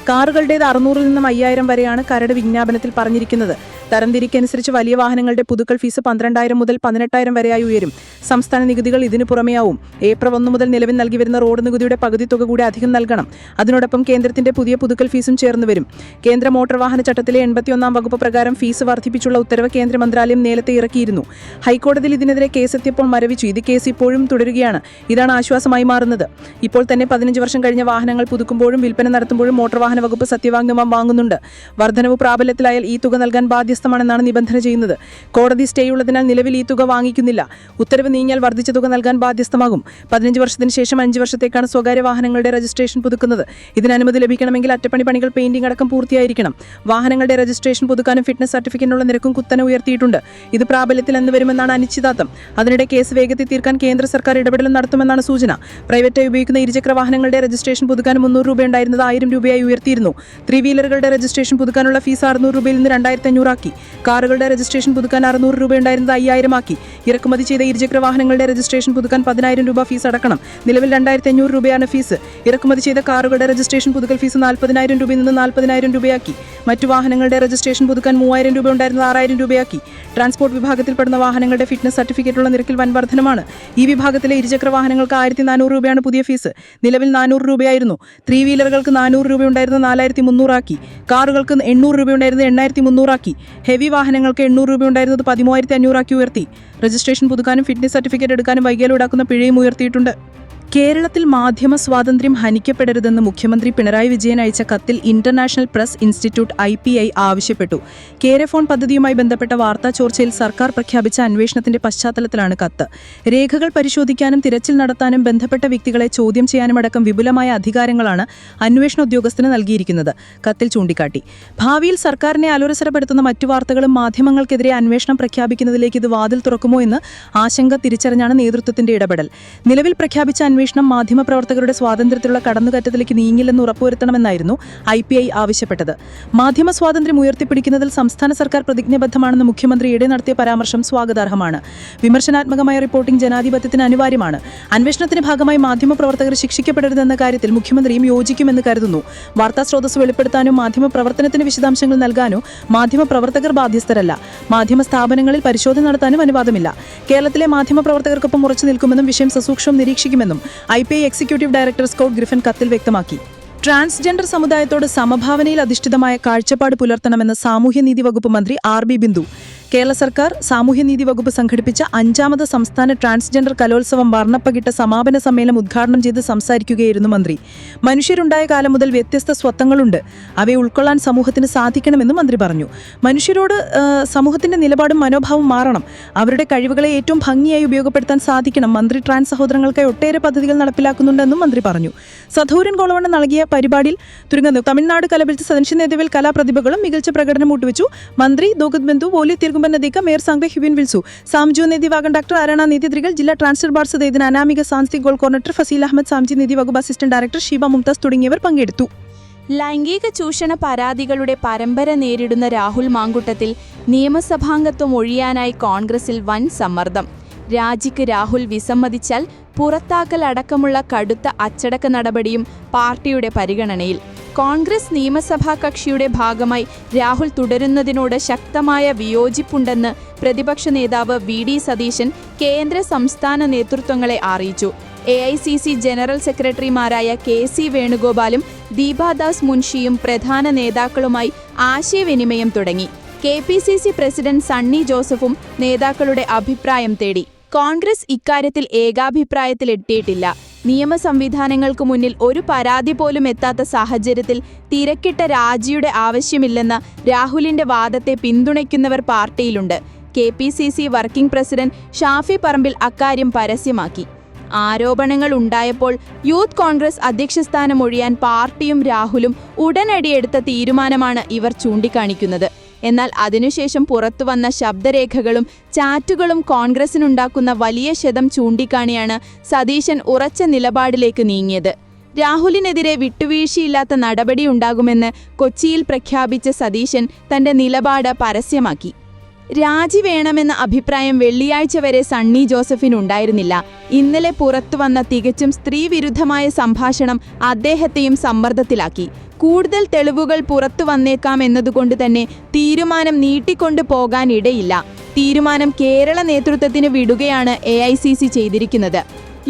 കാറുകളുടേത് 600 നിന്നും 5000 വരെയാണ് കരട് വിജ്ഞാപനത്തിൽ പറഞ്ഞിരിക്കുന്നത്. തരംതിരിക്കനുസരിച്ച് വലിയ വാഹനങ്ങളുടെ പുതുക്കൽ ഫീസ് 12000 മുതൽ 18000 വരെയായി ഉയരും. സംസ്ഥാന നികുതികൾ ഇതിനു പുറമെയാവും. ഏപ്രിൽ 1 മുതൽ നിലവിൽ നൽകി വരുന്ന റോഡ് നികുതിയുടെ പകുതി തുക കൂടി അധികം നൽകണം. അതിനോടൊപ്പം കേന്ദ്രത്തിന്റെ പുതിയ പുതുക്കൽ ഫീസും ചേർന്ന് വരും. കേന്ദ്ര മോട്ടോർ വാഹന ചട്ടത്തിലെ 81ാം വകുപ്പ് പ്രകാരം ഫീസ് വർദ്ധിപ്പിച്ചുള്ള ഉത്തരവ് കേന്ദ്ര മന്ത്രാലയം നേരത്തെ ഇറക്കിയിരുന്നു. ഹൈക്കോടതിയിൽ ഇതിനെതിരെ കേസെത്തിയപ്പോൾ മരവിച്ചു. ഇത് കേസ് ഇപ്പോഴും തുടരുകയാണ്. ഇതാണ് ആശ്വാസമായി മാറുന്നത്. ഇപ്പോൾ തന്നെ 15 വർഷം കഴിഞ്ഞ വാഹനങ്ങൾ പുതുക്കുമ്പോഴും വിൽപ്പന നടത്തുമ്പോഴും മോട്ടോർ വാഹന വകുപ്പ് സത്യവാങ്മൂലം വാങ്ങുന്നുണ്ട്. വർധനവ് പ്രാബല്യത്തിലായാൽ ഈ തുക നൽകാൻ ബാധ്യസ്ഥമാണെന്നാണ് നിബന്ധന ചെയ്യുന്നത്. കോടതി സ്റ്റേ ഉള്ളതിനാൽ നിലവിൽ ഈ തുക വാങ്ങിക്കുന്നില്ല. ഉത്തരവ് നീങ്ങിയാൽ വർദ്ധിച്ച തുക നൽകാൻ ബാധ്യസ്ഥമാകും. 15 വർഷത്തിന് ശേഷം 5 വർഷത്തേക്കാണ് സ്വകാര്യ വാഹനങ്ങളുടെ രജിസ്ട്രേഷൻ പുതുക്കുന്നത്. ഇതിന് അനുമതി ലഭിക്കണമെങ്കിൽ അറ്റപ്പണി പണികൾ, പെയിന്റിംഗ് അടക്കം പൂർത്തിയായിരിക്കണം. വാഹനങ്ങളുടെ രജിസ്ട്രേഷൻ പുതുക്കാനും ഫിറ്റ്നസ് സർട്ടിഫിക്കറ്റിനുള്ള നിരക്കും കുത്തനെ ഉയർത്തിയിട്ടുണ്ട്. ഇത് പ്രാബല്യത്തിൽ എന്ന് വരുമെന്നാണ് അനിശ്ചിതത്വം. അതിനിടെ കേസ് വേഗത്തിൽ തീർക്കാൻ കേന്ദ്ര സർക്കാർ ഇടപെടലും നടത്തുമെന്നാണ് സൂചന. പ്രൈവറ്റായി ഉപയോഗിക്കുന്ന ഇരുചക്ര വാഹനങ്ങളുടെ രജിസ്ട്രേഷൻ പുതുക്കാൻ 300 രൂപ ഉണ്ടായിരുന്നത് 1000 രൂപയായി ഉയർത്തിയിരുന്നു. 3 വീലറുകളുടെ രജിസ്ട്രേഷൻ പുതുക്കാനുള്ള ഫീസ് 600 രൂപയിൽ നിന്ന് 2500 ആക്കി. കാറുകളുടെ രജിസ്ട്രേഷൻ പുതുക്കാൻ 600 രൂപ ഉണ്ടായിരുന്നത് 5000 ആക്കി. ഇറക്കുമതി ചെയ്ത ഇരുചക്ര വാഹനങ്ങളുടെ രജിസ്ട്രേഷൻ പുതുക്കാൻ 10000 രൂപ ഫീസ് അടക്കണം. നിലവിൽ 2500 രൂപയാണ് ഫീസ്. ഇറക്കുമതി ചെയ്ത കാറുകളുടെ രജിസ്ട്രേഷൻ പുതുക്കൽ ഫീസ് 40000 രൂപയിൽ നിന്ന് 40000 രൂപയാക്കി. മറ്റു വാഹനങ്ങളുടെ രജിസ്ട്രേഷൻ പുതുക്കാൻ 3000 രൂപ ഉണ്ടായിരുന്നത് 6000 രൂപയാക്കി. ട്രാൻസ്പോർട്ട് വിഭാഗത്തിൽപ്പെടുന്ന വാഹനങ്ങളുടെ ഫിറ്റ്നസ് സർട്ടിഫിക്കറ്റുള്ള നിരക്കിൽ വൻ വർധനമാണ്. ഈ വിഭാഗത്തിലെ ഇരുചക്ര വാഹനങ്ങൾക്ക് 1400 രൂപയാണ് പുതിയ ഫീസ്. നിലവിൽ 400 രൂപയായിരുന്നു. 3 വീലറുകൾക്ക് 400 രൂപ ഉണ്ടായിരുന്നത് 4300 ആക്കി. കാറുകൾക്ക് 800 രൂപ ഉണ്ടായിരുന്നത് 8300 ആക്കി. ഹെവി വാഹനങ്ങൾക്ക് 800 രൂപ ഉണ്ടായിരുന്നത് 13500 ആക്കി ഉയർത്തി. രജിസ്ട്രേഷൻ പുതുക്കാനും ഫിറ്റ്നസ് സർട്ടിഫിക്കറ്റ് എടുക്കാനും വൈകിയാൽ ഈടാക്കുന്ന പിഴയും ഉയർത്തിയിട്ടുണ്ട്. കേരളത്തിൽ മാധ്യമ സ്വാതന്ത്ര്യം ഹനിക്കപ്പെടരുതെന്ന് മുഖ്യമന്ത്രി പിണറായി വിജയൻ അയച്ച കത്തിൽ ഇന്റർനാഷണൽ പ്രസ് ഇൻസ്റ്റിറ്റ്യൂട്ട് IPI ആവശ്യപ്പെട്ടു. കേരഫോൺ പദ്ധതിയുമായി ബന്ധപ്പെട്ട വാർത്താ ചോർച്ചയിൽ സർക്കാർ പ്രഖ്യാപിച്ച അന്വേഷണത്തിന്റെ പശ്ചാത്തലത്തിലാണ് കത്ത്. രേഖകൾ പരിശോധിക്കാനും തിരച്ചിൽ നടത്താനും ബന്ധപ്പെട്ട വ്യക്തികളെ ചോദ്യം ചെയ്യാനുമടക്കം വിപുലമായ അധികാരങ്ങളാണ് അന്വേഷണ ഉദ്യോഗസ്ഥന് നൽകിയിരിക്കുന്നത്. കത്തിൽ ചൂണ്ടിക്കാട്ടി. ഭാവിയിൽ സർക്കാരിനെ അലോസരപ്പെടുത്തുന്ന മറ്റു വാർത്തകളും മാധ്യമങ്ങൾക്കെതിരെ അന്വേഷണം പ്രഖ്യാപിക്കുന്നതിലേക്ക് ഇത് വാതിൽ തുറക്കുമോ എന്ന് ആശങ്ക തിരിച്ചറിഞ്ഞാണ് നേതൃത്വത്തിന്റെ ഇടപെടൽ. നിലവിൽ പ്രഖ്യാപിച്ച അന്വേഷണം മാധ്യമപ്രവർത്തകരുടെ സ്വാതന്ത്ര്യത്തിലുള്ള കടന്നുകയറ്റത്തിലേക്ക് നീങ്ങില്ലെന്ന് ഉറപ്പുവരുത്തണമെന്നായിരുന്നു IPI ആവശ്യപ്പെട്ടത്. മാധ്യമ സ്വാതന്ത്ര്യം ഉയർത്തിപ്പിടിക്കുന്നതിൽ സംസ്ഥാന സർക്കാർ പ്രതിജ്ഞബദ്ധമാണെന്ന് മുഖ്യമന്ത്രി ഈയിടെ നടത്തിയ പരാമർശം സ്വാഗതാർഹമാണ്. വിമർശനാത്മകമായ റിപ്പോർട്ടിംഗ് ജനാധിപത്യത്തിന് അനിവാര്യമാണ്. അന്വേഷണത്തിന്റെ ഭാഗമായി മാധ്യമപ്രവർത്തകർ ശിക്ഷിക്കപ്പെടരുതെന്ന കാര്യത്തിൽ മുഖ്യമന്ത്രിയും യോജിക്കുമെന്ന് കരുതുന്നു. വാർത്താ സ്രോതസ് വെളിപ്പെടുത്താനോ മാധ്യമപ്രവർത്തനത്തിന് വിശദാംശങ്ങൾ നൽകാനോ മാധ്യമപ്രവർത്തകർ ബാധ്യസ്ഥരല്ല. മാധ്യമ സ്ഥാപനങ്ങളിൽ പരിശോധന നടത്താനും അനുവാദമില്ല. കേരളത്തിലെ മാധ്യമപ്രവർത്തകർക്കൊപ്പം ഉറച്ചു നിൽക്കുമെന്നും വിഷയം സസൂക്ഷ്മം നിരീക്ഷിക്കുമെന്നും IPI executive director Scott Griffin കത്തിൽ വ്യക്തമാക്കി. ട്രാൻസ്ജെൻഡർ സമുദായത്തോട് സമഭാവനയിൽ അധിഷ്ഠിതമായ കാഴ്ചപ്പാട് പുലർത്തണമെന്ന് സാമൂഹ്യനീതി വകുപ്പ് മന്ത്രി RB ബിന്ദു. കേരള സർക്കാർ സാമൂഹ്യനീതി വകുപ്പ് സംഘടിപ്പിച്ച 5ാമത് സംസ്ഥാന ട്രാൻസ്ജെൻഡർ കലോത്സവം വർണ്ണപ്പകിട്ട സമാപന സമ്മേളനം ഉദ്ഘാടനം ചെയ്ത് സംസാരിക്കുകയായിരുന്നു മന്ത്രി. മനുഷ്യരുണ്ടായ കാലം മുതൽ വ്യത്യസ്ത സ്വത്വങ്ങളുണ്ട്. അവയെ ഉൾക്കൊള്ളാൻ സമൂഹത്തിന് സാധിക്കണമെന്നും മന്ത്രി പറഞ്ഞു. മനുഷ്യരോട് സമൂഹത്തിന്റെ നിലപാടും മനോഭാവം മാറണം. അവരുടെ കഴിവുകളെ ഏറ്റവും ഭംഗിയായി ഉപയോഗപ്പെടുത്താൻ സാധിക്കണം. മന്ത്രി ട്രാൻസ് സഹോദരങ്ങൾക്കായി ഒട്ടേറെ പദ്ധതികൾ നടപ്പിലാക്കുന്നുണ്ടെന്നും മന്ത്രി പറഞ്ഞു. സധൂരൻ കോളവണ്ണ നൽകിയ പരിപാടിയിൽ തുരുങ്ങുന്നു. തമിഴ്നാട് കലപിച്ച സദൻഷി നേതവിൽ കലാപ്രതിഭകളും മികച്ച പ്രകടനം മുട്ടുവെച്ചു. മന്ത്രി ദോഗത് ബന്ധു വോലി തിരുകുമ്പന്നദിക്ക മേയർ സംഘ ഹിബിൻ വിൽസു സാംജു നിധി വാഗൻ ഡാക്ടർ അരണ നിധിദ്രികൾ ജില്ലാ ട്രാൻസ്ജെൻഡർ ബാർ സദൈദിന അനാമിക സാംസ്തിക് ഗോൾ കോർഡിനേറ്റർ ഫസീൽ അഹമ്മദ് സാംജി നിധി വകുപ്പ് അസിസ്റ്റന്റ് ഡയറക്ടർ ഷീബ മുംതാസ് തുടങ്ങിയവർ പങ്കെടുത്തു. ലൈംഗിക ചൂഷണ പരാതികളുടെ പരമ്പര നേരിടുന്ന രാഹുൽ മാങ്കൂട്ടത്തിൽ നിയമസഭാംഗത്വം ഒഴിയാനായി കോൺഗ്രസിൽ വൻ സമ്മർദ്ദം. രാജിക്ക് രാഹുൽ വിസമ്മതിച്ചാൽ പുറത്താക്കൽ അടക്കമുള്ള കടുത്ത അച്ചടക്ക നടപടിയും പാർട്ടിയുടെ പരിഗണനയിൽ. കോൺഗ്രസ് നിയമസഭാ കക്ഷിയുടെ ഭാഗമായി രാഹുൽ തുടരുന്നതിനോട് ശക്തമായ വിയോജിപ്പുണ്ടെന്ന് പ്രതിപക്ഷ നേതാവ് VD സതീശൻ കേന്ദ്ര സംസ്ഥാന നേതൃത്വങ്ങളെ അറിയിച്ചു. AICC ജനറൽ സെക്രട്ടറിമാരായ KC വേണുഗോപാലും ദീപാദാസ് മുൻഷിയും പ്രധാന നേതാക്കളുമായി ആശയവിനിമയം തുടങ്ങി. KPCC പ്രസിഡന്റ് സണ്ണി ജോസഫും നേതാക്കളുടെ അഭിപ്രായം തേടി. കോൺഗ്രസ് ഇക്കാര്യത്തിൽ ഏകാഭിപ്രായത്തിലെത്തിയിട്ടില്ല. നിയമ സംവിധാനങ്ങൾക്ക് മുന്നിൽ ഒരു പരാതി പോലും എത്താത്ത സാഹചര്യത്തിൽ തിരക്കിട്ട രാജിയുടെ ആവശ്യമില്ലെന്ന രാഹുലിന്റെ വാദത്തെ പിന്തുണയ്ക്കുന്നവർ പാർട്ടിയിലുണ്ട്. KPCC working president Shafi Parambil അക്കാര്യം പരസ്യമാക്കി. ആരോപണങ്ങൾ ഉണ്ടായപ്പോൾ യൂത്ത് കോൺഗ്രസ് അധ്യക്ഷസ്ഥാനം ഒഴിയാൻ പാർട്ടിയും രാഹുലും ഉടനടി എടുത്ത തീരുമാനമാണ് ഇവർ ചൂണ്ടിക്കാണിക്കുന്നത്. എന്നാൽ അതിനുശേഷം പുറത്തുവന്ന ശബ്ദരേഖകളും ചാറ്റുകളും കോൺഗ്രസിനുണ്ടാക്കുന്ന വലിയ ക്ഷതം ചൂണ്ടിക്കാണിയാണ് സതീശൻ ഉറച്ച നിലപാടിലേക്ക് നീങ്ങിയത്. രാഹുലിനെതിരെ വിട്ടുവീഴ്ചയില്ലാത്ത നടപടിയുണ്ടാകുമെന്ന് കൊച്ചിയിൽ പ്രഖ്യാപിച്ച സതീശൻ തന്റെ നിലപാട് പരസ്യമാക്കി. രാജി വേണമെന്ന അഭിപ്രായം വെള്ളിയാഴ്ച വരെ സണ്ണി ജോസഫിനുണ്ടായിരുന്നില്ല. ഇന്നലെ പുറത്തുവന്ന തികച്ചും സ്ത്രീവിരുദ്ധമായ സംഭാഷണം അദ്ദേഹത്തെയും സമ്മർദ്ദത്തിലാക്കി. കൂടുതൽ തെളിവുകൾ പുറത്തു വന്നേക്കാം എന്നതുകൊണ്ട് തന്നെ തീരുമാനം നീട്ടിക്കൊണ്ടു പോകാനിടയില്ല. തീരുമാനം കേരള നേതൃത്വത്തിന് വിടുകയാണ് AICC ചെയ്തിരിക്കുന്നത്.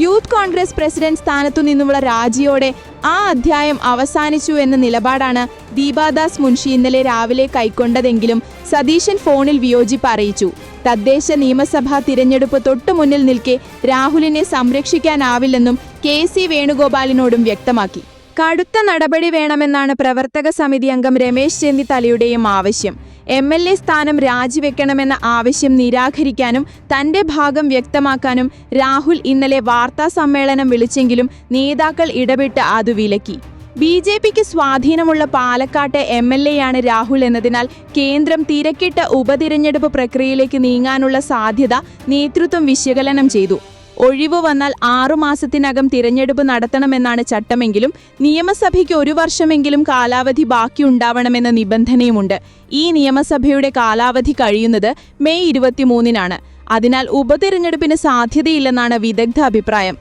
യൂത്ത് കോൺഗ്രസ് പ്രസിഡന്റ് സ്ഥാനത്തു നിന്നുമുള്ള രാജിയോടെ ആ അധ്യായം അവസാനിച്ചു എന്ന നിലപാടാണ് ദീപാദാസ് മുൻഷി ഇന്നലെ രാവിലെ കൈക്കൊണ്ടതെങ്കിലും സതീശൻ ഫോണിൽ വിയോജിപ്പ് അറിയിച്ചു. തദ്ദേശ നിയമസഭാ തിരഞ്ഞെടുപ്പ് തൊട്ടുമുന്നിൽ നിൽക്കെ രാഹുലിനെ സംരക്ഷിക്കാനാവില്ലെന്നും KC വേണുഗോപാലിനോടും വ്യക്തമാക്കി. കടുത്ത നടപടി വേണമെന്നാണ് പ്രവർത്തക സമിതി അംഗം രമേശ് ചെന്നിത്തലയുടെയും ആവശ്യം. MLA സ്ഥാനം രാജിവെക്കണമെന്ന ആവശ്യം നിരാകരിക്കാനും തന്റെ ഭാഗം വ്യക്തമാക്കാനും രാഹുൽ ഇന്നലെ വാർത്താ സമ്മേളനം വിളിച്ചെങ്കിലും നേതാക്കൾ ഇടപെട്ട് അത് വിലക്കി. BJPക്ക് സ്വാധീനമുള്ള പാലക്കാട്ടെ MLAയാണ് രാഹുൽ എന്നതിനാൽ കേന്ദ്രം തിരക്കിട്ട ഉപതിരഞ്ഞെടുപ്പ് പ്രക്രിയയിലേക്ക് നീങ്ങാനുള്ള സാധ്യത നേതൃത്വം വിശകലനം ചെയ്തു. ഒഴിവ് വന്നാൽ 6 മാസത്തിനകം തിരഞ്ഞെടുപ്പ് നടത്തണമെന്നാണ് ചട്ടമെങ്കിലും നിയമസഭയ്ക്ക് 1 വർഷമെങ്കിലും കാലാവധി ബാക്കിയുണ്ടാവണമെന്ന നിബന്ധനയുമുണ്ട്. ഈ നിയമസഭയുടെ കാലാവധി കഴിയുന്നത് മെയ് 23-നാണ്. അതിനാൽ ഉപതിരഞ്ഞെടുപ്പിന് സാധ്യതയില്ലെന്നാണ് വിദഗ്ധ അഭിപ്രായം.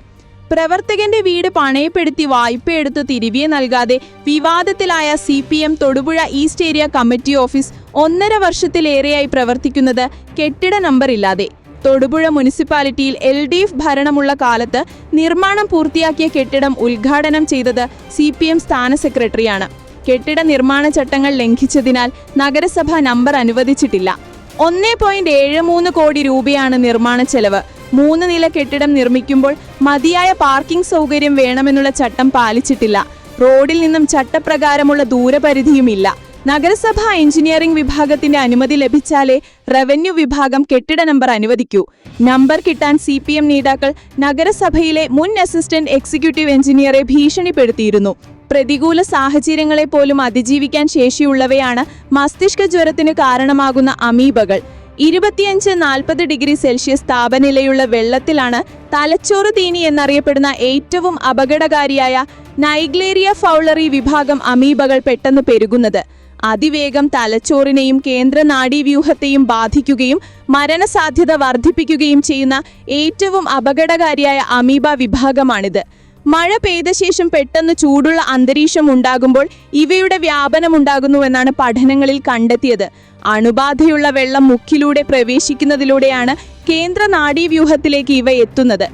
പ്രവർത്തകന്റെ വീട് പണയപ്പെടുത്തി വായ്പയെടുത്ത് തിരികെ നൽകാതെ വിവാദത്തിലായ CPM Thodupuzha east area committee office 1.5 വർഷത്തിലേറെയായി പ്രവർത്തിക്കുന്നത് കെട്ടിട നമ്പർ ഇല്ലാതെ. തൊടുപുഴ മുനിസിപ്പാലിറ്റിയിൽ LDF ഭരണമുള്ള കാലത്ത് നിർമ്മാണം പൂർത്തിയാക്കിയ കെട്ടിടം ഉദ്ഘാടനം ചെയ്തത് CPM സ്ഥാന സെക്രട്ടറിയാണ്. കെട്ടിട നിർമ്മാണ ചട്ടങ്ങൾ ലംഘിച്ചതിനാൽ നഗരസഭ നമ്പർ അനുവദിച്ചിട്ടില്ല. 1.73 കോടി രൂപയാണ് നിർമ്മാണ ചെലവ്. 3 നില കെട്ടിടം നിർമ്മിക്കുമ്പോൾ മതിയായ പാർക്കിംഗ് സൗകര്യം വേണമെന്നുള്ള ചട്ടം പാലിച്ചിട്ടില്ല. റോഡിൽ നിന്നും ചട്ടപ്രകാരമുള്ള ദൂരപരിധിയുമില്ല. നഗരസഭാ എഞ്ചിനീയറിംഗ് വിഭാഗത്തിന്റെ അനുമതി ലഭിച്ചാലേ റവന്യൂ വിഭാഗം കെട്ടിട നമ്പർ അനുവദിക്കൂ. നമ്പർ കിട്ടാൻ CPM നേതാക്കൾ നഗരസഭയിലെ മുൻ അസിസ്റ്റന്റ് എക്സിക്യൂട്ടീവ് എഞ്ചിനീയറെ ഭീഷണിപ്പെടുത്തിയിരുന്നു. പ്രതികൂല സാഹചര്യങ്ങളെ പോലും അതിജീവിക്കാൻ ശേഷിയുള്ളവയാണ് മസ്തിഷ്ക ജ്വരത്തിന് കാരണമാകുന്ന അമീബകൾ. 25-40 ഡിഗ്രി സെൽഷ്യസ് താപനിലയുള്ള വെള്ളത്തിലാണ് തലച്ചോറ് തീനി എന്നറിയപ്പെടുന്ന ഏറ്റവും അപകടകാരിയായ നൈഗ്ലേറിയ ഫൗളറി വിഭാഗം അമീബകൾ പെട്ടെന്ന് പെരുകുന്നത്. അതിവേഗം തലച്ചോറിനെയും കേന്ദ്ര നാഡീവ്യൂഹത്തെയും ബാധിക്കുകയും മരണസാധ്യത വർദ്ധിപ്പിക്കുകയും ചെയ്യുന്ന ഏറ്റവും അപകടകാരിയായ അമീബ വിഭാഗമാണിത്. മഴ പെയ്ത ശേഷം പെട്ടെന്ന് ചൂടുള്ള അന്തരീക്ഷം ഉണ്ടാകുമ്പോൾ ഇവയുടെ വ്യാപനമുണ്ടാകുന്നുവെന്നാണ് പഠനങ്ങളിൽ കണ്ടെത്തിയത്. അണുബാധയുള്ള വെള്ളം മുക്കിലൂടെ പ്രവേശിക്കുന്നതിലൂടെയാണ് കേന്ദ്ര നാഡീവ്യൂഹത്തിലേക്ക് ഇവ എത്തുന്നത്.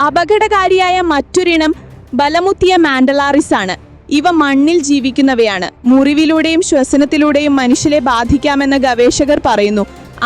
അപകടകാരിയായ മറ്റൊരിനം ബലമുത്തിയ മാൻഡലാറിസ് ആണ്. ഇവ മണ്ണിൽ ജീവിക്കുന്നവയാണ്. മുറിവിലൂടെയും ശ്വസനത്തിലൂടെയും മനുഷ്യരെ ബാധിക്കാമെന്ന് ഗവേഷകർ പറയുന്നു.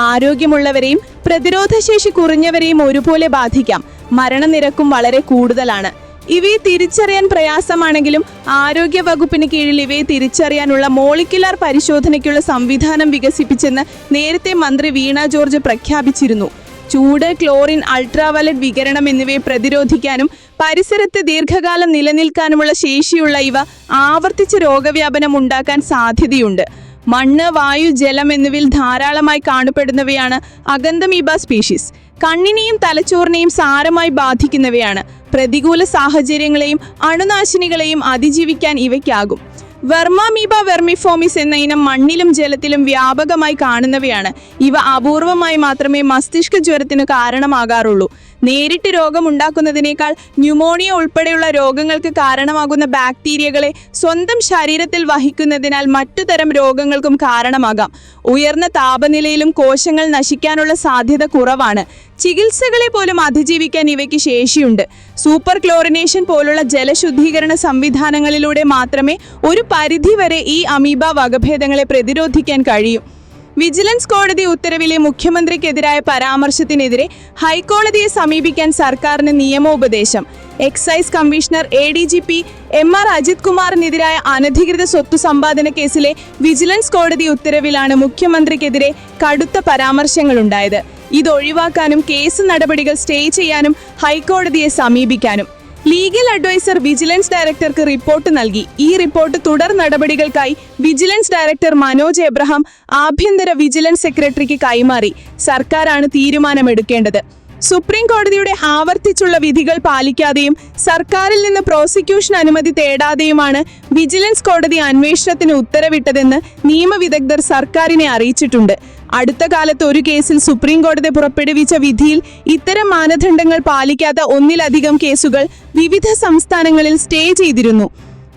ആരോഗ്യമുള്ളവരെയും പ്രതിരോധശേഷി കുറഞ്ഞവരെയും ഒരുപോലെ ബാധിക്കാം. മരണനിരക്കും വളരെ കൂടുതലാണ്. ഇവയെ തിരിച്ചറിയാൻ പ്രയാസമാണെങ്കിലും ആരോഗ്യ വകുപ്പിന് കീഴിൽ ഇവയെ തിരിച്ചറിയാനുള്ള മോളിക്കുലാർ പരിശോധനയ്ക്കുള്ള സംവിധാനം വികസിപ്പിച്ചെന്ന് നേരത്തെ മന്ത്രി വീണ ജോർജ് പ്രഖ്യാപിച്ചിരുന്നു. ചൂട്, ക്ലോറിൻ, അൾട്രാവയലറ്റ് വികിരണം എന്നിവയെ പ്രതിരോധിക്കാനും പരിസരത്ത് ദീർഘകാലം നിലനിൽക്കാനുമുള്ള ശേഷിയുള്ള ഇവ ആവർത്തിച്ച് രോഗവ്യാപനം ഉണ്ടാക്കാൻ സാധ്യതയുണ്ട്. മണ്ണ്, വായു, ജലം എന്നിവയിൽ ധാരാളമായി കാണപ്പെടുന്നവയാണ് അഗന്തമീബ സ്പീഷീസ്. കണ്ണിനെയും തലച്ചോറിനെയും സാരമായി ബാധിക്കുന്നവയാണ്. പ്രതികൂല സാഹചര്യങ്ങളെയും അണുനാശിനികളെയും അതിജീവിക്കാൻ ഇവയ്ക്കാകും. വെർമാമീബ വെർമിഫോമിസ് എന്ന ഇനം മണ്ണിലും ജലത്തിലും വ്യാപകമായി കാണുന്നവയാണ്. ഇവ അപൂർവമായി മാത്രമേ മസ്തിഷ്ക ജ്വരത്തിന് കാരണമാകാറുള്ളൂ. നേരിട്ട് രോഗമുണ്ടാക്കുന്നതിനേക്കാൾ ന്യൂമോണിയ ഉൾപ്പെടെയുള്ള രോഗങ്ങൾക്ക് കാരണമാകുന്ന ബാക്ടീരിയകളെ സ്വന്തം ശരീരത്തിൽ വഹിക്കുന്നതിനാൽ മറ്റുതരം രോഗങ്ങൾക്കും കാരണമാകാം. ഉയർന്ന താപനിലയിലും കോശങ്ങൾ നശിക്കാനുള്ള സാധ്യത കുറവാണ്. ചികിത്സകളെ പോലും അതിജീവിക്കാൻ ഇവയ്ക്ക് ശേഷിയുണ്ട്. സൂപ്പർ ക്ലോറിനേഷൻ പോലുള്ള ജലശുദ്ധീകരണ സംവിധാനങ്ങളിലൂടെ മാത്രമേ ഒരു പരിധിവരെ ഈ അമീബ വകഭേദങ്ങളെ പ്രതിരോധിക്കാൻ കഴിയൂ. വിജിലൻസ് കോടതി ഉത്തരവിലെ മുഖ്യമന്ത്രിക്കെതിരായ പരാമർശത്തിനെതിരെ ഹൈക്കോടതിയെ സമീപിക്കാൻ സർക്കാരിന് നിയമോപദേശം. Excise commissioner ADGP MR Ajith കുമാറിനെതിരായ അനധികൃത സ്വത്ത് സമ്പാദന കേസിലെ വിജിലൻസ് കോടതി ഉത്തരവിലാണ് മുഖ്യമന്ത്രിക്കെതിരെ കടുത്ത പരാമർശങ്ങളുണ്ടായത്. ഇതൊഴിവാക്കാനും കേസ് നടപടികൾ സ്റ്റേ ചെയ്യാനും ഹൈക്കോടതിയെ സമീപിക്കാനും ലീഗൽ അഡ്വൈസർ വിജിലൻസ് ഡയറക്ടർക്ക് റിപ്പോർട്ട് നൽകി. ഈ റിപ്പോർട്ട് തുടർ നടപടികൾക്കായി വിജിലൻസ് ഡയറക്ടർ മനോജ് എബ്രഹാം ആഭ്യന്തര വിജിലൻസ് സെക്രട്ടറിക്ക് കൈമാറി. സർക്കാരാണ് തീരുമാനമെടുക്കേണ്ടത്. സുപ്രീം കോടതിയുടെ ആവർത്തിച്ചുള്ള വിധികൾ പാലിക്കാതെയും സർക്കാരിൽ നിന്ന് പ്രോസിക്യൂഷൻ അനുമതി തേടാതെയുമാണ് വിജിലൻസ് കോടതി അന്വേഷണത്തിന് ഉത്തരവിട്ടതെന്ന് നിയമവിദഗ്ധർ സർക്കാരിനെ അറിയിച്ചിട്ടുണ്ട്. അടുത്ത കാലത്ത് ഒരു കേസിൽ സുപ്രീം കോടതി പുറപ്പെടുവിച്ച വിധിയിൽ ഇത്തരം മാനദണ്ഡങ്ങൾ പാലിക്കാത്ത ഒന്നിലധികം കേസുകൾ വിവിധ സംസ്ഥാനങ്ങളിൽ സ്റ്റേ ചെയ്തിരുന്നു.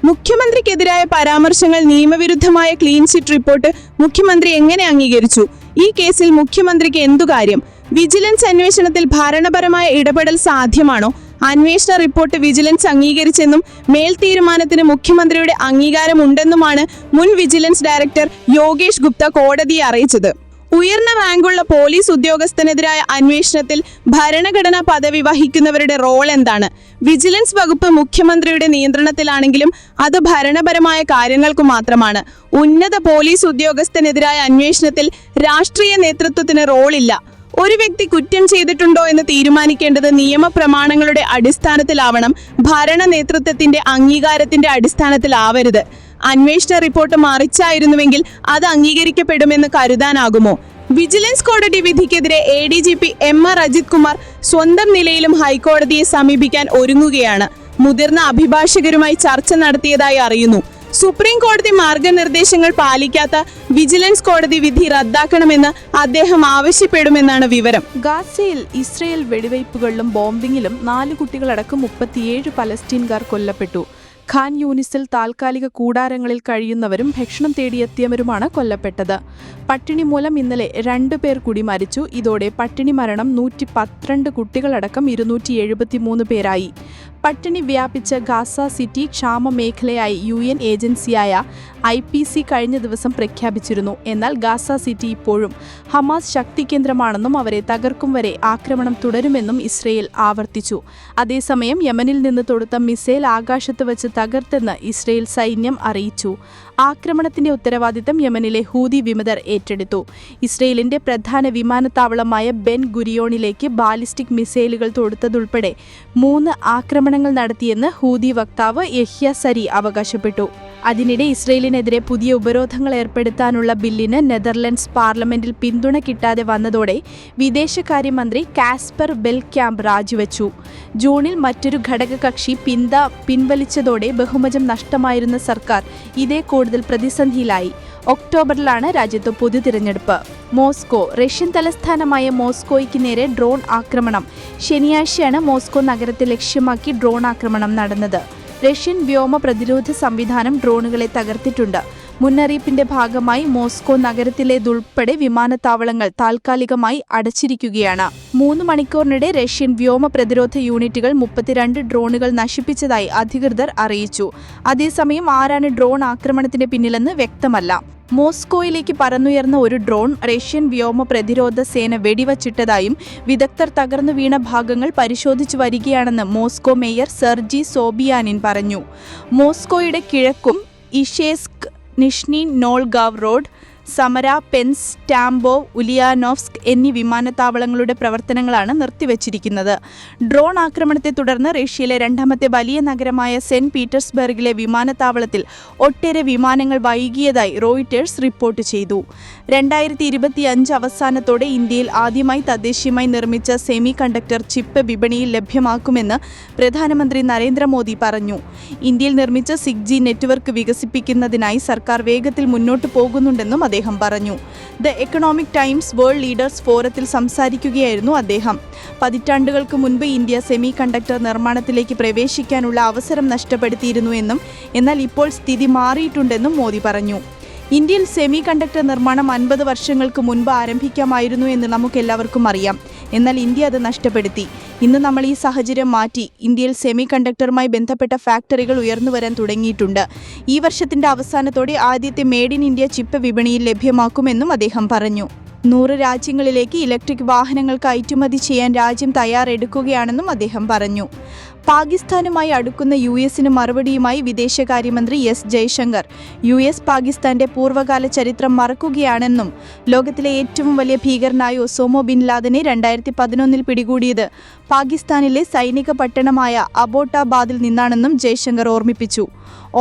മുഖ്യമന്ത്രിക്കെതിരായ പരാമർശങ്ങൾ നിയമവിരുദ്ധമായ ക്ലീൻ ചിറ്റ് റിപ്പോർട്ട് മുഖ്യമന്ത്രി എങ്ങനെ അംഗീകരിച്ചു? ഈ കേസിൽ മുഖ്യമന്ത്രിക്ക് എന്തു കാര്യം? വിജിലൻസ് അന്വേഷണത്തിൽ ഭരണപരമായ ഇടപെടൽ സാധ്യമാണോ? അന്വേഷണ റിപ്പോർട്ട് വിജിലൻസ് അംഗീകരിച്ചെന്നും മേൽ തീരുമാനത്തിന് മുഖ്യമന്ത്രിയുടെ അംഗീകാരമുണ്ടെന്നുമാണ് മുൻ വിജിലൻസ് ഡയറക്ടർ യോഗേഷ് ഗുപ്ത കോടതിയെ അറിയിച്ചത്. ഉയർന്ന റാങ്കുള്ള പോലീസ് ഉദ്യോഗസ്ഥനെതിരായ അന്വേഷണത്തിൽ ഭരണഘടനാ പദവി വഹിക്കുന്നവരുടെ റോൾ എന്താണ്? വിജിലൻസ് വകുപ്പ് മുഖ്യമന്ത്രിയുടെ നിയന്ത്രണത്തിലാണെങ്കിലും അത് ഭരണപരമായ കാര്യങ്ങൾക്ക് മാത്രമാണ്. ഉന്നത പോലീസ് ഉദ്യോഗസ്ഥനെതിരായ അന്വേഷണത്തിൽ രാഷ്ട്രീയ നേതൃത്വത്തിന് റോളില്ല. ഒരു വ്യക്തി കുറ്റം ചെയ്തിട്ടുണ്ടോ എന്ന് തീരുമാനിക്കേണ്ടത് നിയമപ്രമാണങ്ങളുടെ അടിസ്ഥാനത്തിലാവണം, ഭരണ നേതൃത്വത്തിന്റെ അംഗീകാരത്തിന്റെ അടിസ്ഥാനത്തിലാവരുത്. അന്വേഷണ റിപ്പോർട്ട് മറിച്ചായിരുന്നുവെങ്കിൽ അത് അംഗീകരിക്കപ്പെടുമെന്ന് കരുതാനാകുമോ? വിജിലൻസ് കോടതി വിധിക്കെതിരെ ADGP MR അജിത് കുമാർ സ്വന്തം നിലയിലും ഹൈക്കോടതിയെ സമീപിക്കാൻ ഒരുങ്ങുകയാണ്. മുതിർന്ന അഭിഭാഷകരുമായി ചർച്ച നടത്തിയതായി അറിയുന്നു. സുപ്രീം കോടതി മാർഗനിർദ്ദേശങ്ങൾ പാലിക്കാത്ത വിജിലൻസ് കോടതി വിധി റദ്ദാക്കണമെന്ന് അദ്ദേഹം ആവശ്യപ്പെടുമെന്നാണ് വിവരം. ഗാസയിൽ ഇസ്രയേൽ വെടിവയ്പ്പുകളിലും ബോംബിങ്ങിലും 4 കുട്ടികളടക്കം 37 പലസ്തീൻകാർ കൊല്ലപ്പെട്ടു. ഖാൻ യൂനിസിൽ താൽക്കാലിക കൂടാരങ്ങളിൽ കഴിയുന്നവരും ഭക്ഷണം തേടിയെത്തിയവരുമാണ് കൊല്ലപ്പെട്ടത്. പട്ടിണി മൂലം ഇന്നലെ 2 പേർ കൂടി മരിച്ചു. ഇതോടെ പട്ടിണി മരണം 112 കുട്ടികളടക്കം 273 പേരായി. പട്ടിണി വ്യാപിച്ച ഗാസ സിറ്റി ക്ഷാമ മേഖലയായി UN ഏജൻസിയായ IPC കഴിഞ്ഞ ദിവസം പ്രഖ്യാപിച്ചിരുന്നു. എന്നാൽ ഗാസ സിറ്റി ഇപ്പോഴും ഹമാസ് ശക്തി കേന്ദ്രമാണെന്നും അവരെ തകർക്കും വരെ ആക്രമണം തുടരുമെന്നും ഇസ്രയേൽ ആവർത്തിച്ചു. അതേസമയം യമനിൽ നിന്ന് തൊടുത്ത മിസൈൽ ആകാശത്ത് വച്ച് തകർത്തെന്ന് ഇസ്രയേൽ സൈന്യം അറിയിച്ചു. ആക്രമണത്തിന്റെ ഉത്തരവാദിത്തം യമനിലെ ഹൂതി വിമതർ ഏറ്റെടുത്തു. ഇസ്രയേലിന്റെ പ്രധാന വിമാനത്താവളമായ ബെൻ ഗുരിയോണിലേക്ക് ബാലിസ്റ്റിക് മിസൈലുകൾ തൊടുത്തതുൾപ്പെടെ 3 ആക്രമണങ്ങൾ നടത്തിയെന്ന് ഹൂതി വക്താവ് യഹ്യ സരി അവകാശപ്പെട്ടു. അതിനിടെ ഇസ്രയേലിനെതിരെ പുതിയ ഉപരോധങ്ങൾ ഏർപ്പെടുത്താനുള്ള ബില്ലിന് നെതർലൻഡ്സ് പാർലമെന്റിൽ പിന്തുണ കിട്ടാതെ വന്നതോടെ വിദേശകാര്യമന്ത്രി കാസ്പർ ബെൽക്യാമ്പ് രാജിവെച്ചു. ജൂണിൽ മറ്റൊരു ഘടകകക്ഷി പിൻവലിച്ചതോടെ ബഹുമതം നഷ്ടമായിരുന്ന സർക്കാർ ഇതേ കൂടുതൽ പ്രതിസന്ധിയിലായി. ഒക്ടോബറിലാണ് രാജ്യത്ത് പൊതു തിരഞ്ഞെടുപ്പ്. മോസ്കോ റഷ്യൻ തലസ്ഥാനമായ മോസ്കോയ്ക്ക് നേരെ ഡ്രോൺ ആക്രമണം. ശനിയാഴ്ചയാണ് മോസ്കോ നഗരത്തെ ലക്ഷ്യമാക്കി ഡ്രോൺ ആക്രമണം നടന്നത്. റഷ്യൻ വ്യോമ പ്രതിരോധ സംവിധാനം ഡ്രോണുകളെ തകർത്തിട്ടുണ്ട്. മുന്നറിയിപ്പിന്റെ ഭാഗമായി മോസ്കോ നഗരത്തിലേതുൾപ്പെടെ വിമാനത്താവളങ്ങൾ താൽക്കാലികമായി അടച്ചിരിക്കുകയാണ്. 3 മണിക്കൂറിനിടെ റഷ്യൻ വ്യോമ പ്രതിരോധ യൂണിറ്റുകൾ 32 ഡ്രോണുകൾ നശിപ്പിച്ചതായി അധികൃതർ അറിയിച്ചു. അതേസമയം ആരാണ് ഡ്രോൺ ആക്രമണത്തിന് പിന്നിലെന്ന് വ്യക്തമല്ല. മോസ്കോയിലേക്ക് പറന്നുയർന്ന ഒരു ഡ്രോൺ റഷ്യൻ വ്യോമ പ്രതിരോധ സേന വെടിവച്ചിട്ടതായും വിദഗ്ധർ തകർന്നു വീണ ഭാഗങ്ങൾ പരിശോധിച്ചു വരികയാണെന്ന് മോസ്കോ മേയർ സെർജി സോബിയാനിൻ പറഞ്ഞു. മോസ്കോയുടെ കിഴക്കും ഇഷേസ്ക്, നിഷ്നി നോൾഗാവ് റോഡ്, സമര, പെൻസ്, ടാംബോവ്, ഉലിയാനോവ്സ്ക് എന്നീ വിമാനത്താവളങ്ങളുടെ പ്രവർത്തനങ്ങളാണ് നിർത്തിവച്ചിരിക്കുന്നത്. ഡ്രോൺ ആക്രമണത്തെ തുടർന്ന് റഷ്യയിലെ 2ാമത്തെ വലിയ നഗരമായ സെന്റ് പീറ്റേഴ്സ്ബർഗിലെ വിമാനത്താവളത്തിൽ ഒട്ടേറെ വിമാനങ്ങൾ വൈകിയതായി റോയിട്ടേഴ്സ് റിപ്പോർട്ട് ചെയ്തു. 2025 അവസാനത്തോടെ ഇന്ത്യയിൽ ആദ്യമായി തദ്ദേശീയമായി നിർമ്മിച്ച സെമി കണ്ടക്ടർ ചിപ്പ് വിപണിയിൽ ലഭ്യമാക്കുമെന്ന് പ്രധാനമന്ത്രി നരേന്ദ്രമോദി പറഞ്ഞു. ഇന്ത്യയിൽ നിർമ്മിച്ച 6G നെറ്റ്വർക്ക് വികസിപ്പിക്കുന്നതിനായി സർക്കാർ വേഗത്തിൽ മുന്നോട്ട് പോകുന്നുണ്ടെന്നും അദ്ദേഹം പറഞ്ഞു. The economic times world leaders ഫോറത്തിൽ സംസാരിക്കുകയായിരുന്നു അദ്ദേഹം. പതിറ്റാണ്ടുകൾക്ക് മുൻപ് ഇന്ത്യ സെമി കണ്ടക്ടർ നിർമ്മാണത്തിലേക്ക് പ്രവേശിക്കാനുള്ള അവസരം നഷ്ടപ്പെടുത്തിയിരുന്നു എന്നും എന്നാൽ ഇപ്പോൾ സ്ഥിതി മാറിയിട്ടുണ്ടെന്നും മോദി പറഞ്ഞു. ഇന്ത്യയിൽ സെമി കണ്ടക്ടർ നിർമ്മാണം 50 വർഷങ്ങൾക്ക് മുൻപ് ആരംഭിക്കാമായിരുന്നു എന്ന് നമുക്കെല്ലാവർക്കും അറിയാം. എന്നാൽ ഇന്ത്യ അത് നഷ്ടപ്പെടുത്തി. ഇന്ന് നമ്മൾ ഈ സാഹചര്യം മാറ്റി. ഇന്ത്യയിൽ സെമി കണ്ടക്ടറുമായി ബന്ധപ്പെട്ട ഫാക്ടറികൾ ഉയർന്നു വരാൻ തുടങ്ങിയിട്ടുണ്ട്. ഈ വർഷത്തിന്റെ അവസാനത്തോടെ ആദ്യത്തെ മെയ്ഡ് ഇൻ ഇന്ത്യ ചിപ്പ് വിപണിയിൽ ലഭ്യമാക്കുമെന്നും അദ്ദേഹം പറഞ്ഞു. 100 രാജ്യങ്ങളിലേക്ക് ഇലക്ട്രിക് വാഹനങ്ങൾ കയറ്റുമതി ചെയ്യാൻ രാജ്യം തയ്യാറെടുക്കുകയാണെന്നും അദ്ദേഹം പറഞ്ഞു. പാകിസ്ഥാനുമായി അടുക്കുന്ന യു.എസിന് മറുപടിയുമായി വിദേശകാര്യമന്ത്രി എസ് ജയശങ്കർ യു.എസ് പാകിസ്ഥാന്റെ പൂർവ്വകാല ചരിത്രം മറക്കുകയാണെന്നും ലോകത്തിലെ ഏറ്റവും വലിയ ഭീകരനായ ഒസാമ ബിൻ ലാദനെ 2011 പിടികൂടിയത് പാകിസ്ഥാനിലെ സൈനിക പട്ടണമായ അബോട്ടാബാദിൽ നിന്നാണെന്നും ജയശങ്കർ ഓർമ്മിപ്പിച്ചു.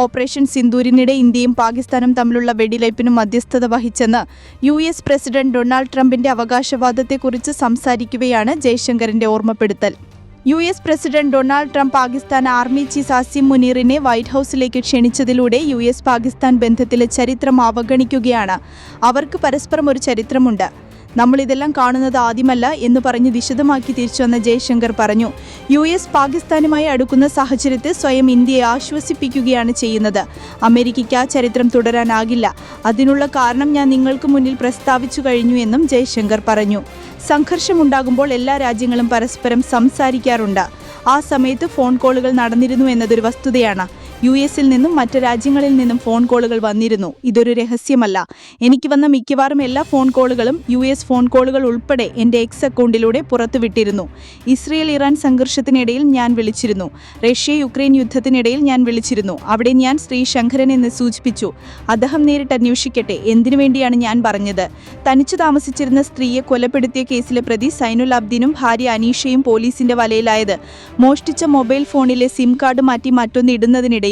ഓപ്പറേഷൻ സിന്ദൂരിനിടെ ഇന്ത്യയും പാകിസ്ഥാനും തമ്മിലുള്ള വെടിവയ്പ്പിന് മധ്യസ്ഥത വഹിച്ചെന്ന് യു.എസ് പ്രസിഡന്റ് ഡൊണാൾഡ് ട്രംപിന്റെ അവകാശവാദത്തെക്കുറിച്ച് സംസാരിക്കവെയാണ് ജയശങ്കറിന്റെ ഓർമ്മപ്പെടുത്തൽ. US president Donald Trump Pakistan army chief Asim മുനീറിനെ വൈറ്റ് ഹൌസിലേക്ക് ക്ഷണിച്ചതിലൂടെ യു.എസ് പാകിസ്ഥാൻ ബന്ധത്തിലെ ചരിത്രം അവഗണിക്കുകയാണ്. അവർക്ക് പരസ്പരം ഒരു ചരിത്രമുണ്ട്. നമ്മളിതെല്ലാം കാണുന്നത് ആദ്യമല്ല എന്ന് പറഞ്ഞ് വിശദമാക്കി തിരിച്ചുവന്ന ജയശങ്കർ പറഞ്ഞു, യു.എസ് പാകിസ്ഥാനുമായി അടുക്കുന്ന സാഹചര്യത്തിൽ സ്വയം ഇന്ത്യയെ ആശ്വസിപ്പിക്കുകയാണ് ചെയ്യുന്നത്. അമേരിക്കയ്ക്ക് ആ ചരിത്രം തുടരാനാകില്ല. അതിനുള്ള കാരണം ഞാൻ നിങ്ങൾക്ക് മുന്നിൽ പ്രസ്താവിച്ചു കഴിഞ്ഞു എന്നും ജയശങ്കർ പറഞ്ഞു. സംഘർഷമുണ്ടാകുമ്പോൾ എല്ലാ രാജ്യങ്ങളും പരസ്പരം സംസാരിക്കാറുണ്ട്. ആ സമയത്ത് ഫോൺ കോളുകൾ നടന്നിരുന്നു എന്നതൊരു വസ്തുതയാണ്. യു.എസിൽ നിന്നും മറ്റ് രാജ്യങ്ങളിൽ നിന്നും ഫോൺ കോളുകൾ വന്നിരുന്നു. ഇതൊരു രഹസ്യമല്ല. എനിക്ക് വന്ന മിക്കവാറും എല്ലാ ഫോൺ കോളുകളും യു.എസ് ഫോൺ കോളുകൾ ഉൾപ്പെടെ എൻ്റെ എക്സ് അക്കൗണ്ടിലൂടെ പുറത്തുവിട്ടിരുന്നു. ഇസ്രയേൽ ഇറാൻ സംഘർഷത്തിനിടയിൽ ഞാൻ വിളിച്ചിരുന്നു. റഷ്യ യുക്രൈൻ യുദ്ധത്തിനിടയിൽ ഞാൻ വിളിച്ചിരുന്നു. അവിടെ ഞാൻ ശ്രീ ശങ്കരൻ എന്ന് സൂചിപ്പിച്ചു. അദ്ദേഹം നേരിട്ട് അന്വേഷിക്കട്ടെ. എന്തിനു വേണ്ടിയാണ് ഞാൻ പറഞ്ഞത്? തനിച്ചു താമസിച്ചിരുന്ന സ്ത്രീയെ കൊലപ്പെടുത്തിയ കേസിലെ പ്രതി സൈനുൽ അബ്ദീനും ഭാര്യ അനീഷയും പോലീസിന്റെ വലയിലായത് മോഷ്ടിച്ച മൊബൈൽ ഫോണിലെ സിം കാർഡ് മാറ്റി മറ്റൊന്ന് ഇടുന്നതിനിടെ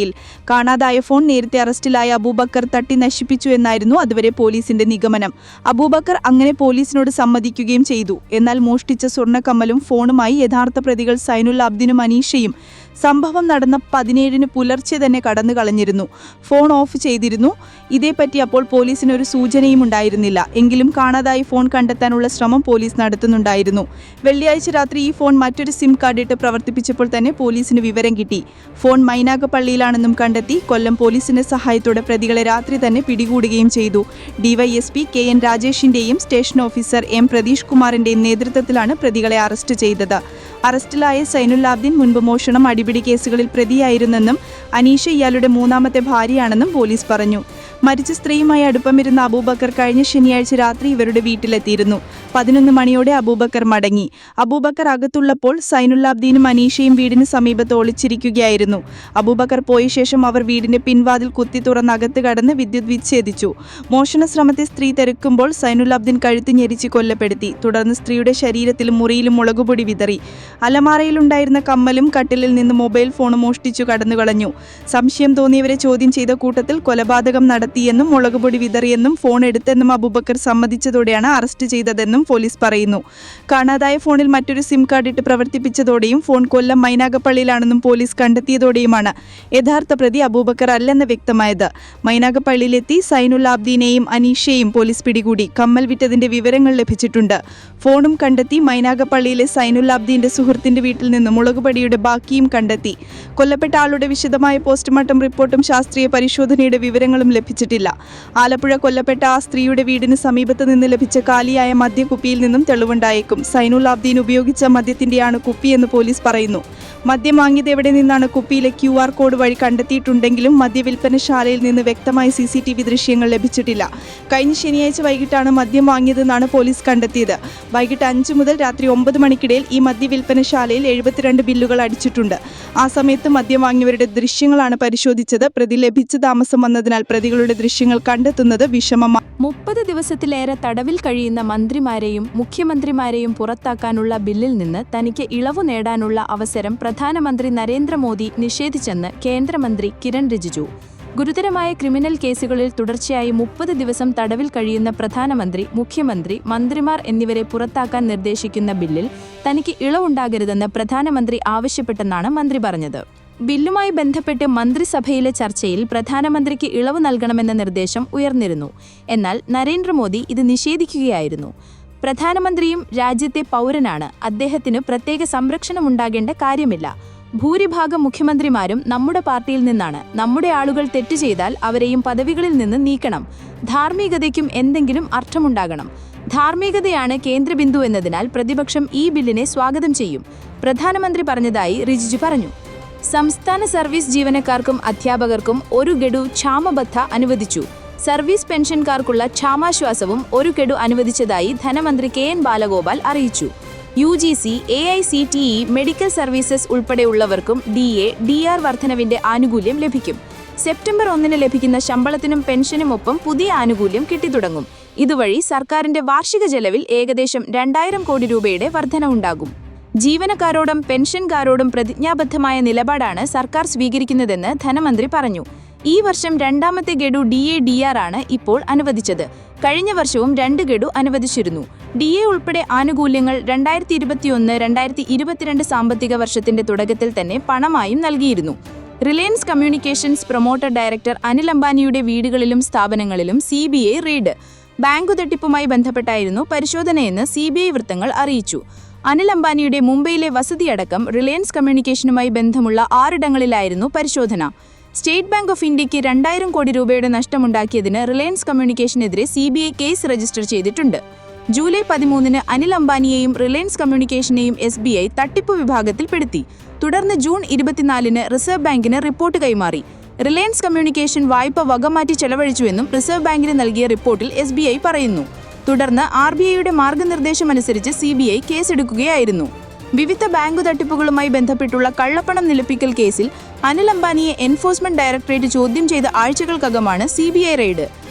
കാണാതായ ഫോൺ നേരത്തെ അറസ്റ്റിലായ അബൂബക്കർ തട്ടി നശിപ്പിച്ചു എന്നായിരുന്നു അതുവരെ പോലീസിന്റെ നിഗമനം. അബൂബക്കർ അങ്ങനെ പോലീസിനോട് സമ്മതിക്കുകയും ചെയ്തു. എന്നാൽ മോഷ്ടിച്ച സ്വർണ്ണക്കമ്മലും ഫോണുമായി യഥാർത്ഥ പ്രതികൾ സൈനുൽ അബ്ദീനും അനീഷയും സംഭവം നടന്ന 17-ന് പുലർച്ചെ തന്നെ കടന്നു കളഞ്ഞിരുന്നു. ഫോൺ ഓഫ് ചെയ്തിരുന്നു. ഇതേപ്പറ്റി അപ്പോൾ പോലീസിന് ഒരു സൂചനയും ഉണ്ടായിരുന്നില്ല. എങ്കിലും കാണാതായി ഫോൺ കണ്ടെത്താനുള്ള ശ്രമം പോലീസ് നടത്തുന്നുണ്ടായിരുന്നു. വെള്ളിയാഴ്ച രാത്രി ഈ ഫോൺ മറ്റൊരു സിം കാർഡ് ഇട്ട് പ്രവർത്തിപ്പിച്ചപ്പോൾ തന്നെ പോലീസിന് വിവരം കിട്ടി. ഫോൺ മൈനാഗപ്പള്ളിയിലാണെന്നും കണ്ടെത്തി. കൊല്ലം പോലീസിന്റെ സഹായത്തോടെ പ്രതികളെ രാത്രി തന്നെ പിടികൂടുകയും ചെയ്തു. DYSP K N. രാജേഷിന്റെയും സ്റ്റേഷൻ ഓഫീസർ എം. പ്രതീഷ് കുമാറിന്റെയും നേതൃത്വത്തിലാണ് പ്രതികളെ അറസ്റ്റ് ചെയ്തത്. അറസ്റ്റിലായ സൈനുൽ അബ്ദീൻ മുൻപ് മോഷണം, അടിപിടി കേസുകളിൽ പ്രതിയായിരുന്നെന്നും അനീഷ ഇയാളുടെ 3ാമത്തെ ഭാര്യയാണെന്നും പോലീസ് പറഞ്ഞു. മരിച്ച സ്ത്രീയുമായി അടുപ്പമിരുന്ന അബൂബക്കർ കഴിഞ്ഞ ശനിയാഴ്ച രാത്രി ഇവരുടെ വീട്ടിലെത്തിയിരുന്നു. 11 മണിയോടെ അബൂബക്കർ മടങ്ങി. അബൂബക്കർ അകത്തുള്ളപ്പോൾ സൈനുൽ അബ്ദീനും അനീഷയും വീടിന് സമീപത്ത് ഒളിച്ചിരിക്കുകയായിരുന്നു. അബൂബക്കർ പോയ ശേഷം അവർ വീടിന്റെ പിൻവാതിൽ കുത്തി തുറന്ന് അകത്ത് കടന്ന് വിദ്യുത് വിച്ഛേദിച്ചു. മോഷണ ശ്രമത്തെ സ്ത്രീ തെരക്കുമ്പോൾ സൈനുൽ അബ്ദീൻ കഴുത്ത് ഞെരിച്ച് കൊല്ലപ്പെടുത്തി. തുടർന്ന് സ്ത്രീയുടെ ശരീരത്തിലും മുറിയിലും മുളകുപൊടി വിതറി. അലമാറയിലുണ്ടായിരുന്ന കമ്മലും കട്ടിലിൽ നിന്ന് മൊബൈൽ ഫോണും മോഷ്ടിച്ചു കടന്നുകളഞ്ഞു. സംശയം തോന്നിയവരെ ചോദ്യം ചെയ്ത കൂട്ടത്തിൽ കൊലപാതകം നടത്തിയെന്നും മുളകുപൊടി വിതറിയെന്നും ഫോൺ എടുത്തെന്നും അബൂബക്കർ സമ്മതിച്ചതോടെയാണ് അറസ്റ്റ് ചെയ്തതെന്നും പോലീസ് പറയുന്നു. കാണാതായ ഫോണിൽ മറ്റൊരു സിം കാർഡ് ഇട്ട് പ്രവർത്തിപ്പിച്ചതോടെയും ഫോൺ കൊല്ലം മൈനാഗപ്പള്ളിയിലാണെന്നും പോലീസ് കണ്ടെത്തിയതോടെയുമാണ് യഥാർത്ഥ പ്രതി അബൂബക്കർ അല്ലെന്ന് വ്യക്തമായത്. മൈനാഗപ്പള്ളിയിലെത്തി സൈനുൽ അബ്ദീനെയും അനീഷയെയും പോലീസ് പിടികൂടി. കമ്മൽ വിറ്റതിന്റെ വിവരങ്ങൾ ലഭിച്ചിട്ടുണ്ട്. ഫോണും കണ്ടെത്തി. മൈനാഗപ്പള്ളിയിലെ സൈനുൽ അബ്ദീന്റെ സുഹൃത്തിന്റെ വീട്ടിൽ നിന്ന് മുളകുപൊടിയുടെ ബാക്കിയും കണ്ടെത്തി. കൊല്ലപ്പെട്ട ആളുടെ വിശദമായ പോസ്റ്റ്മോർട്ടം റിപ്പോർട്ടും ശാസ്ത്രീയ പരിശോധനയുടെ വിവരങ്ങളും ലഭിച്ചിട്ടില്ല. ആലപ്പുഴ കൊല്ലപ്പെട്ട ആ സ്ത്രീയുടെ വീടിന് സമീപത്ത് നിന്ന് ലഭിച്ച കാലിയായ മദ്യക്കുപ്പിയിൽ നിന്നും തെളിവുണ്ടായേക്കും. സൈനുൽ അബ്ദീൻ ഉപയോഗിച്ച മദ്യത്തിന്റെയാണ് കുപ്പിയെന്ന് പോലീസ് പറയുന്നു. മദ്യം വാങ്ങിയത് എവിടെ നിന്നാണ് കുപ്പിയിലെ QR കോഡ് വഴി കണ്ടെത്തിയിട്ടുണ്ടെങ്കിലും മദ്യവിൽപ്പനശാലയിൽ നിന്ന് വ്യക്തമായ CCTV ദൃശ്യങ്ങൾ ലഭിച്ചിട്ടില്ല. കഴിഞ്ഞ ശനിയാഴ്ച വൈകിട്ടാണ് മദ്യം വാങ്ങിയതെന്നാണ് പോലീസ് കണ്ടെത്തിയത്. വൈകിട്ട് 5 മുതൽ രാത്രി 9 മണിക്കിടയിൽ ഈ മദ്യവിൽപ്പനശാലയിൽ 72 ബില്ലുകൾ അടിച്ചിട്ടുണ്ട്. ആ സമയത്ത് മദ്യം വാങ്ങിയവരുടെ ദൃശ്യങ്ങളാണ് പരിശോധിച്ചത്. പ്രതി ലഭിച്ച താമസം വന്നതിനാൽ പ്രതികളുടെ ദൃശ്യങ്ങൾ കണ്ടെത്തുന്നത് വിഷമമാണ്. 30 ദിവസത്തിലേറെ തടവിൽ കഴിയുന്ന മന്ത്രിമാരെയും മുഖ്യമന്ത്രിമാരെയും പുറത്താക്കാനുള്ള ബില്ലിൽ നിന്ന് തനിക്ക് ഇളവു നേടാനുള്ള അവസരം പ്രധാനമന്ത്രി നരേന്ദ്രമോദി നിഷേധിച്ചെന്ന് കേന്ദ്രമന്ത്രി കിരൺ റിജിജു. ഗുരുതരമായ ക്രിമിനൽ കേസുകളിൽ തുടർച്ചയായി 30 ദിവസം തടവിൽ കഴിയുന്ന പ്രധാനമന്ത്രി, മുഖ്യമന്ത്രി, മന്ത്രിമാർ എന്നിവരെ പുറത്താക്കാൻ നിർദ്ദേശിക്കുന്ന ബില്ലിൽ തനിക്ക് ഇളവുണ്ടാകരുതെന്ന് പ്രധാനമന്ത്രി ആവശ്യപ്പെട്ടെന്നാണ് മന്ത്രി പറഞ്ഞത്. ബില്ലുമായി ബന്ധപ്പെട്ട് മന്ത്രിസഭയിലെ ചർച്ചയിൽ പ്രധാനമന്ത്രിക്ക് ഇളവ് നൽകണമെന്ന നിർദ്ദേശം ഉയർന്നിരുന്നു. എന്നാൽ നരേന്ദ്രമോദി ഇത് നിഷേധിക്കുകയായിരുന്നു. പ്രധാനമന്ത്രിയും രാജ്യത്തെ പൗരനാണ്. അദ്ദേഹത്തിന് പ്രത്യേക സംരക്ഷണം ഉണ്ടാകേണ്ട കാര്യമില്ല. ഭൂരിഭാഗം മുഖ്യമന്ത്രിമാരും നമ്മുടെ പാർട്ടിയിൽ നിന്നാണ്. നമ്മുടെ ആളുകൾ തെറ്റ് ചെയ്താൽ അവരെയും പദവികളിൽ നിന്ന് നീക്കണം. ധാർമ്മികതയ്ക്കും എന്തെങ്കിലും അർത്ഥമുണ്ടാകണം. ധാർമ്മികതയാണ് കേന്ദ്രബിന്ദു എന്നതിനാൽ പ്രതിപക്ഷം ഈ ബില്ലിനെ സ്വാഗതം ചെയ്യും, പ്രധാനമന്ത്രി പറഞ്ഞതായി റിജിജു പറഞ്ഞു. സംസ്ഥാന സർവീസ് ജീവനക്കാർക്കും അധ്യാപകർക്കും 1 ഗഡു ക്ഷാമബത്ത അനുവദിച്ചു. സർവീസ് പെൻഷൻകാർക്കുള്ള ക്ഷാമാശ്വാസവും 1 ഗഡു അനുവദിച്ചതായി ധനമന്ത്രി K.N. ബാലഗോപാൽ അറിയിച്ചു. UGC, AICTE, മെഡിക്കൽ സർവീസസ് ഉൾപ്പെടെയുള്ളവർക്കും DA, DR വർധനവിന്റെ ആനുകൂല്യം ലഭിക്കും. സെപ്റ്റംബർ 1 ലഭിക്കുന്ന ശമ്പളത്തിനും പെൻഷനുമൊപ്പം പുതിയ ആനുകൂല്യം കിട്ടിത്തുടങ്ങും. ഇതുവഴി സർക്കാരിന്റെ വാർഷിക ചെലവിൽ ഏകദേശം 2000 കോടി രൂപയുടെ വർധനവുണ്ടാകും. ജീവനക്കാരോടും പെൻഷൻകാരോടും പ്രതിജ്ഞാബദ്ധമായ നിലപാടാണ് സർക്കാർ സ്വീകരിക്കുന്നതെന്ന് ധനമന്ത്രി പറഞ്ഞു. ഈ വർഷം രണ്ടാമത്തെ ഗഡു DA, DR ആണ് ഇപ്പോൾ അനുവദിച്ചത്. കഴിഞ്ഞ വർഷവും 2 ഗഡു അനുവദിച്ചിരുന്നു. DA ഉൾപ്പെടെ ആനുകൂല്യങ്ങൾ 2021-2022 സാമ്പത്തിക വർഷത്തിന്റെ തുടക്കത്തിൽ തന്നെ പണമായും നൽകിയിരുന്നു. Reliance communications promoter director Anil അംബാനിയുടെ വീടുകളിലും സ്ഥാപനങ്ങളിലും CBI റെയ്ഡ്. ബാങ്കു തട്ടിപ്പുമായി ബന്ധപ്പെട്ടായിരുന്നു പരിശോധനയെന്ന് CBI വൃത്തങ്ങൾ അറിയിച്ചു. അനിൽ അംബാനിയുടെ മുംബൈയിലെ വസതിയടക്കം റിലയൻസ് കമ്മ്യൂണിക്കേഷനുമായി ബന്ധമുള്ള 6 ഇടങ്ങളിലായിരുന്നു പരിശോധന. സ്റ്റേറ്റ് ബാങ്ക് ഓഫ് ഇന്ത്യക്ക് 2000 കോടി രൂപയുടെ നഷ്ടമുണ്ടാക്കിയതിന് റിലയൻസ് കമ്മ്യൂണിക്കേഷനെതിരെ CBI കേസ് രജിസ്റ്റർ ചെയ്തിട്ടുണ്ട്. ജൂലൈ 13 അനിൽ അംബാനിയെയും റിലയൻസ് കമ്മ്യൂണിക്കേഷനെയും SBI തട്ടിപ്പ് വിഭാഗത്തിൽപ്പെടുത്തി. തുടർന്ന് ജൂൺ 24 റിസർവ് ബാങ്കിന് റിപ്പോർട്ട് കൈമാറി. റിലയൻസ് കമ്മ്യൂണിക്കേഷൻ വായ്പ വകമാറ്റി ചെലവഴിച്ചുവെന്നും റിസർവ് ബാങ്കിന് നൽകിയ റിപ്പോർട്ടിൽ SBI പറയുന്നു. തുടർന്ന് RBIയുടെ മാർഗനിർദ്ദേശമനുസരിച്ച് CBI കേസെടുക്കുകയായിരുന്നു. വിവിധ ബാങ്കു തട്ടിപ്പുകളുമായി ബന്ധപ്പെട്ടുള്ള കള്ളപ്പണം നിലപ്പിക്കൽ കേസിൽ അനിൽ അംബാനിയെ എൻഫോഴ്സ്മെന്റ് ഡയറക്ടറേറ്റ് ചോദ്യം ചെയ്ത ആഴ്ചകൾക്കകമാണ് CBI റെയ്ഡ്.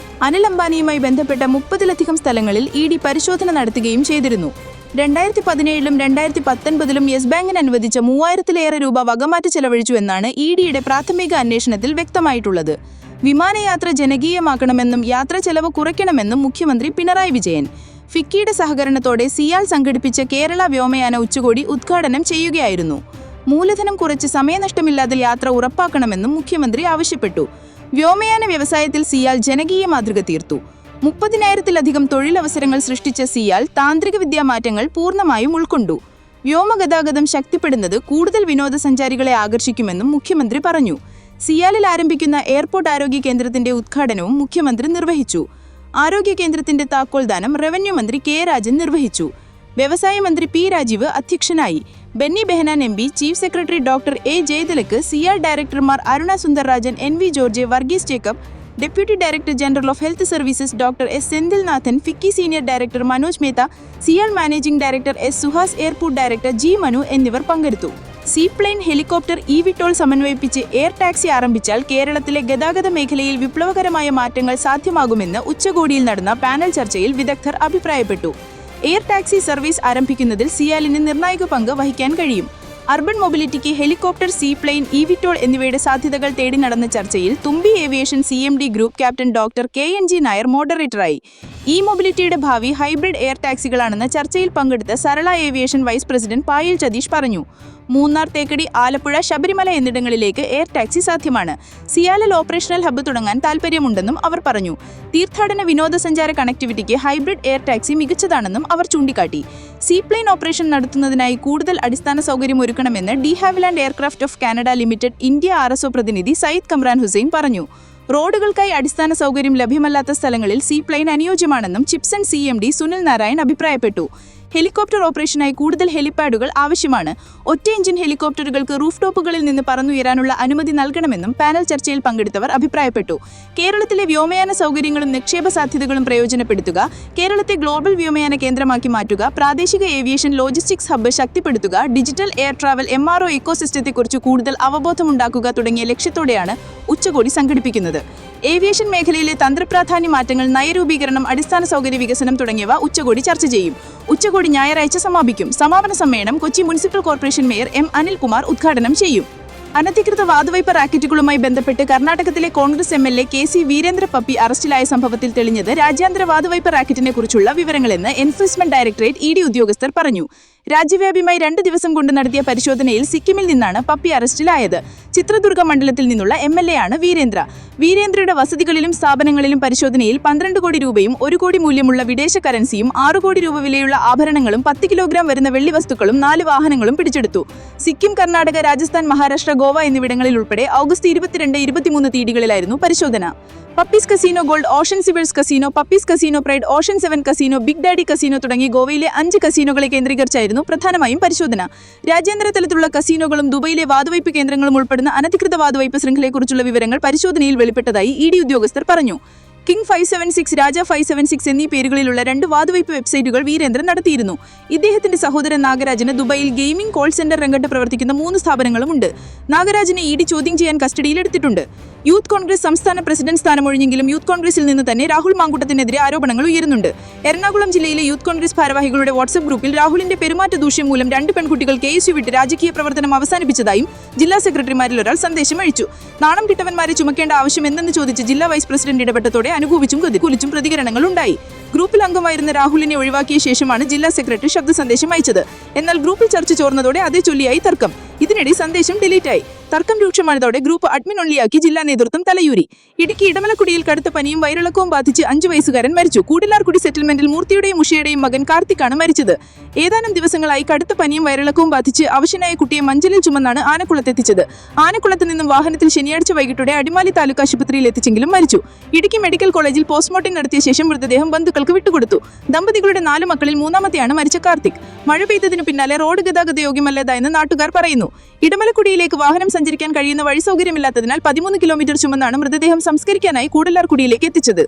അനിൽ അംബാനിയുമായി ബന്ധപ്പെട്ട 30ലധികം സ്ഥലങ്ങളിൽ ED പരിശോധന നടത്തുകയും ചെയ്തിരുന്നു. 2017-ലും 2019-ലും യെസ് ബാങ്കിന് അനുവദിച്ച 3000-ലേറെ രൂപ വകമാറ്റി ചെലവഴിച്ചുവെന്നാണ് EDയുടെ പ്രാഥമിക അന്വേഷണത്തിൽ വ്യക്തമായിട്ടുള്ളത്. വിമാനയാത്ര ജനകീയമാക്കണമെന്നും യാത്രാ ചെലവ് കുറയ്ക്കണമെന്നും മുഖ്യമന്ത്രി പിണറായി വിജയൻ ഫിക്കിയുടെ സഹകരണത്തോടെ സിയാൽ സംഘടിപ്പിച്ച കേരള വ്യോമയാന ഉച്ചകോടി ഉദ്ഘാടനം ചെയ്യുകയായിരുന്നു. മൂലധനം കുറച്ച് സമയനഷ്ടമില്ലാതെ യാത്ര ഉറപ്പാക്കണമെന്നും മുഖ്യമന്ത്രി ആവശ്യപ്പെട്ടു. വ്യോമയാന വ്യവസായത്തിൽ സിയാൽ ജനകീയ മാതൃക തീർത്തു. 30,000-ലധികം തൊഴിലവസരങ്ങൾ സൃഷ്ടിച്ച സിയാൽ താന്ത്രിക വിദ്യാമാറ്റങ്ങൾ പൂർണ്ണമായും ഉൾക്കൊണ്ടു. വ്യോമഗതാഗതം ശക്തിപ്പെടുന്നത് കൂടുതൽ വിനോദസഞ്ചാരികളെ ആകർഷിക്കുമെന്നും മുഖ്യമന്ത്രി പറഞ്ഞു. സിയാലിൽ ആരംഭിക്കുന്ന എയർപോർട്ട് ആരോഗ്യ കേന്ദ്രത്തിന്റെ ഉദ്ഘാടനവും മുഖ്യമന്ത്രി നിർവഹിച്ചു. ആരോഗ്യ കേന്ദ്രത്തിന്റെ താക്കോൽദാനം റവന്യൂ മന്ത്രി K. രാജൻ നിർവഹിച്ചു. വ്യവസായ മന്ത്രി P. രാജീവ് അധ്യക്ഷനായി. Benny Behanan MP, chief secretary doctor A. Jayathilak, CIAL ഡയറക്ടർമാർ Aruna Sundararajan, NV George, Varghese Jacob, deputy director general of health services doctor S. Senthilnathan, FICCI senior director Manoj Mehta, CIAL managing director S. Suhas, airport director G. Manu എന്നിവർ പങ്കെടുത്തു. സീപ്ലെയിൻ, ഹെലികോപ്റ്റർ, eVTOL സമന്വയിപ്പിച്ച് എയർ ടാക്സി ആരംഭിച്ചാൽ കേരളത്തിലെ ഗതാഗത മേഖലയിൽ വിപ്ലവകരമായ മാറ്റങ്ങൾ സാധ്യമാകുമെന്ന് ഉച്ചകോടിയിൽ നടന്ന പാനൽ ചർച്ചയിൽ വിദഗ്ധർ അഭിപ്രായപ്പെട്ടു. എയർ ടാക്സി സർവീസ് ആരംഭിക്കുന്നതിൽ സിയാലിന് നിർണായക പങ്ക് വഹിക്കാൻ കഴിയും. അർബൻ മൊബിലിറ്റിക്ക് ഹെലികോപ്റ്റർ, സീപ്ലെയിൻ, eVTOL എന്നിവയുടെ സാധ്യതകൾ തേടി നടന്ന ചർച്ചയിൽ Thumbi aviation CMD group captain doctor KNG Nair മോഡറേറ്ററായി. മൊബിലിറ്റിയുടെ ഭാവി ഹൈബ്രിഡ് എയർ ടാക്സികളാണെന്ന് ചർച്ചയിൽ പങ്കെടുത്ത Sarala aviation vice president Payal Satheesh പറഞ്ഞു. മൂന്നാർ, തേക്കടി, ആലപ്പുഴ, ശബരിമല എന്നിടങ്ങളിലേക്ക് എയർ ടാക്സി സാധ്യമാണ്. സിയാലിൽ ഓപ്പറേഷണൽ ഹബ്ബ് തുടങ്ങാൻ താൽപ്പര്യമുണ്ടെന്നും അവർ പറഞ്ഞു. തീർത്ഥാടന വിനോദസഞ്ചാര കണക്ടിവിറ്റിക്ക് ഹൈബ്രിഡ് എയർ ടാക്സി മികച്ചതാണെന്നും അവർ ചൂണ്ടിക്കാട്ടി. സീപ്ലെയിൻ ഓപ്പറേഷൻ നടത്തുന്നതിനായി കൂടുതൽ അടിസ്ഥാന സൗകര്യം ഒരുക്കണമെന്ന് de Havilland aircraft of Canada limited India RSO പ്രതിനിധി സയ്യിദ് കമ്രാൻ ഹുസൈൻ പറഞ്ഞു. റോഡുകൾക്കായി അടിസ്ഥാന സൗകര്യം ലഭ്യമല്ലാത്ത സ്ഥലങ്ങളിൽ സീപ്ലെയിൻ അനുയോജ്യമാണെന്നും ചിപ്സൺ CMD സുനിൽ നാരായൺ അഭിപ്രായപ്പെട്ടു. ഹെലികോപ്റ്റർ ഓപ്പറേഷനായി കൂടുതൽ ഹെലിപാഡുകൾ ആവശ്യമാണ്. ഒറ്റ എഞ്ചിൻ ഹെലികോപ്റ്ററുകൾക്ക് റൂഫ് ടോപ്പുകളിൽ നിന്ന് പറന്നുയരാനുള്ള അനുമതി നൽകണമെന്നും പാനൽ ചർച്ചയിൽ പങ്കെടുത്തവർ അഭിപ്രായപ്പെട്ടു. കേരളത്തിലെ വ്യോമയാന സൗകര്യങ്ങളും നിക്ഷേപ സാധ്യതകളും പ്രയോജനപ്പെടുത്തുക, കേരളത്തെ ഗ്ലോബൽ വ്യോമയാന കേന്ദ്രമാക്കി മാറ്റുക, പ്രാദേശിക ഏവിയേഷൻ ലോജിസ്റ്റിക്സ് ഹബ്ബ് ശക്തിപ്പെടുത്തുക, ഡിജിറ്റൽ എയർ ട്രാവൽ MRO ഇക്കോസിസ്റ്റത്തെക്കുറിച്ച് കൂടുതൽ അവബോധമുണ്ടാക്കുക തുടങ്ങിയ ലക്ഷ്യത്തോടെയാണ് ഉച്ചകോടി സംഘടിപ്പിക്കുന്നത്. ഏവിയേഷൻ മേഖലയിലെ തന്ത്രപ്രാധാന്യ മാറ്റങ്ങൾ, നയരൂപീകരണം, അടിസ്ഥാന സൗകര്യ വികസനം തുടങ്ങിയവ ഉച്ചകോടി ചർച്ച ചെയ്യും. ഉച്ചകോടി ഞായറാഴ്ച സമാപിക്കും. സമാപന സമ്മേളനം Kochi municipal corporation mayor M. Anilkumar ഉദ്ഘാടനം ചെയ്യും. അനധികൃത വാതുവയ്പ റാക്കറ്റുകളുമായി ബന്ധപ്പെട്ട് കർണാടകത്തിലെ കോൺഗ്രസ് MLA KC വീരേന്ദ്ര പപ്പി അറസ്റ്റിലായ സംഭവത്തിൽ തെളിഞ്ഞത് രാജ്യാന്തര വാതുവയ്പ റാക്കറ്റിനെ കുറിച്ചുള്ള വിവരങ്ങളെന്ന് എൻഫോഴ്സ്മെന്റ് ഡയറക്ടറേറ്റ് ED ഉദ്യോഗസ്ഥർ പറഞ്ഞു. രാജ്യവ്യാപിയായി 2 ദിവസം കൊണ്ട് നടത്തിയ പരിശോധനയിൽ സിക്കിമിൽ നിന്നാണ് പപ്പി അറസ്റ്റിലായത്. ചിത്രദുർഗ മണ്ഡലത്തിൽ നിന്നുള്ള MLA ആണ് വീരേന്ദ്ര. വീരേന്ദ്രയുടെ വസതികളിലും സ്ഥാപനങ്ങളിലും പരിശോധനയിൽ 12 കോടി രൂപയും 1 കോടി മൂല്യമുള്ള വിദേശ കറൻസിയും 6 കോടി രൂപ വിലയുള്ള ആഭരണങ്ങളും 10 കിലോഗ്രാം വരുന്ന വെള്ളി വസ്തുക്കളും 4 വാഹനങ്ങളും പിടിച്ചെടുത്തു. സിക്കിം, കർണാടക, രാജസ്ഥാൻ, മഹാരാഷ്ട്ര, ഗോവ എന്നിവിടങ്ങളിൽ ഉൾപ്പെടെ ഓഗസ്റ്റ് 22, 23 തീയതികളിലായിരുന്നു പരിശോധന. പപ്പീസ് കസീനോ ഗോൾഡ്, ഓഷൻ സിവേഴ്സ് Casino, Puppy's Casino Pride, Ocean 7 Casino, Big Daddy Casino തുടങ്ങി ഗോവയിലെ 5 കസീനോകളെ കേന്ദ്രീകരിച്ചായിരുന്നു പ്രധാനമായും പരിശോധന. രാജ്യാന്തര തലത്തിലുള്ള കസീനോകളും ദുബൈയിലെ വാതുവയ്പ് കേന്ദ്രങ്ങളും ഉൾപ്പെടുന്ന അനധികൃത വാതുവയ്പ് ശൃംഖലയെക്കുറിച്ചുള്ള വിവരങ്ങൾ പരിശോധനയിൽ വെളിപ്പെട്ടതായി ED ഉദ്യോഗസ്ഥർ പറഞ്ഞു. കിങ് 576, രാജ 576 എന്നീ പേരുകളിലുള്ള 2 വാതുവയ്പ് വെബ്സൈറ്റുകൾ വീരേന്ദ്രൻ നടത്തിയിരുന്നു. ഇദ്ദേഹത്തിന്റെ സഹോദരൻ നാഗരാജന് ദുബായിൽ ഗെയിമിംഗ് കോൾ സെന്റർ രംഗത്ത് പ്രവർത്തിക്കുന്ന 3 സ്ഥാപനങ്ങളുമുണ്ട്. നാഗരാജനെ ഇഡി ചോദ്യം ചെയ്യാൻ കസ്റ്റഡിയിലെടുത്തിട്ടുണ്ട്. യൂത്ത് കോൺഗ്രസ് സംസ്ഥാന പ്രസിഡന്റ് സ്ഥാനമൊഴിഞ്ഞെങ്കിലും യൂത്ത് കോൺഗ്രസിൽ നിന്ന് തന്നെ രാഹുൽ മാങ്കൂട്ടത്തിനെതിരെ ആരോപണങ്ങൾ ഉയരുന്നുണ്ട്. എറണാകുളം ജില്ലയിലെ യൂത്ത് കോൺഗ്രസ് ഭാരവാഹികളുടെ വാട്സ്ആപ്പ് ഗ്രൂപ്പിൽ രാഹുലിന്റെ പെരുമാറ്റ ദൂഷ്യം മൂലം 2 പെൺകുട്ടികൾ KSU വിട്ട് രാജകീയ പ്രവർത്തനം അവസാനിപ്പിച്ചതായും ജില്ലാ സെക്രട്ടറിമാരിൽ ഒരാൾ സന്ദേശം അയച്ചു. നാണം കിട്ടവന്മാരെ ചുമക്കേണ്ട ആവശ്യം എന്തെന്ന് ചോദിച്ച് ജില്ലാ വൈസ് പ്രസിഡന്റ് ഇടപെട്ടതോടെ അനുകൂലിച്ചും പ്രതികൂലിച്ചും പ്രതികരണങ്ങൾ ഉണ്ടായി. ഗ്രൂപ്പിൽ അംഗമായിരുന്ന രാഹുലിനെ ഒഴിവാക്കിയ ശേഷമാണ് ജില്ലാ സെക്രട്ടറി ശബ്ദ സന്ദേശം അയച്ചത്. എന്നാൽ ഗ്രൂപ്പിൽ ചർച്ച ചോർന്നതോടെ അതേ ചൊല്ലിയായി തർക്കം. ഇതിനിടെ സന്ദേശം ഡിലീറ്റായി. തർക്കം രൂക്ഷമായതോടെ ഗ്രൂപ്പ് അഡ്മിൻ ഒള്ളിയാക്കി ജില്ലാ നേതൃത്വം തലയൂരി. ഇടുക്കി ഇടമലക്കുടിയിൽ കടുത്ത പനിയും വയറിളക്കവും ബാധിച്ച് 5 വയസ്സുകാരൻ മരിച്ചു. കൂടിലാർകുടി സെറ്റിൽമെന്റിൽ മൂർത്തിയുടെയും ഉഷയുടെയും മകൻ കാർത്തിക്കാണ് മരിച്ചത്. ഏതാനും ദിവസങ്ങളായി കടുത്ത പനിയും വയറിളക്കവും ബാധിച്ച് അവശനായ കുട്ടിയെ മഞ്ചലിൽ ചുമന്നാണ് ആനക്കുളത്തെത്തിച്ചത്. ആനക്കുളത്ത് നിന്നും വാഹനത്തിൽ ശനിയാഴ്ച വൈകിട്ടോടെ അടിമാലി താലൂക്ക് ആശുപത്രിയിൽ എത്തിച്ചെങ്കിലും മരിച്ചു. ഇടുക്കി മെഡിക്കൽ കോളേജിൽ പോസ്റ്റ്മോർട്ടം നടത്തിയ ശേഷം മൃതദേഹം ബന്ധുക്കൾക്ക് വിട്ടുകൊടുത്തു. ദമ്പതികളുടെ 4 മക്കളിൽ 3ാമത്തെയാണ് മരിച്ച കാർത്തിക്. മഴ പെയ്തതിനു പിന്നാലെ റോഡ് ഗതാഗത യോഗ്യമല്ലതായെന്ന് നാട്ടുകാർ പറയുന്നു. ഇടമലക്കുടിയിലേക്ക് വാഹനം സഞ്ചരിക്കാൻ കഴിയുന്ന വഴി സൗകര്യമില്ലാത്തതിനാൽ 13 കിലോമീറ്റർ ചുമന്നാണ് മൃതദേഹം സംസ്കരിക്കാനായി കൂടലാർകുടിയിലേക്ക് എത്തിച്ചത്.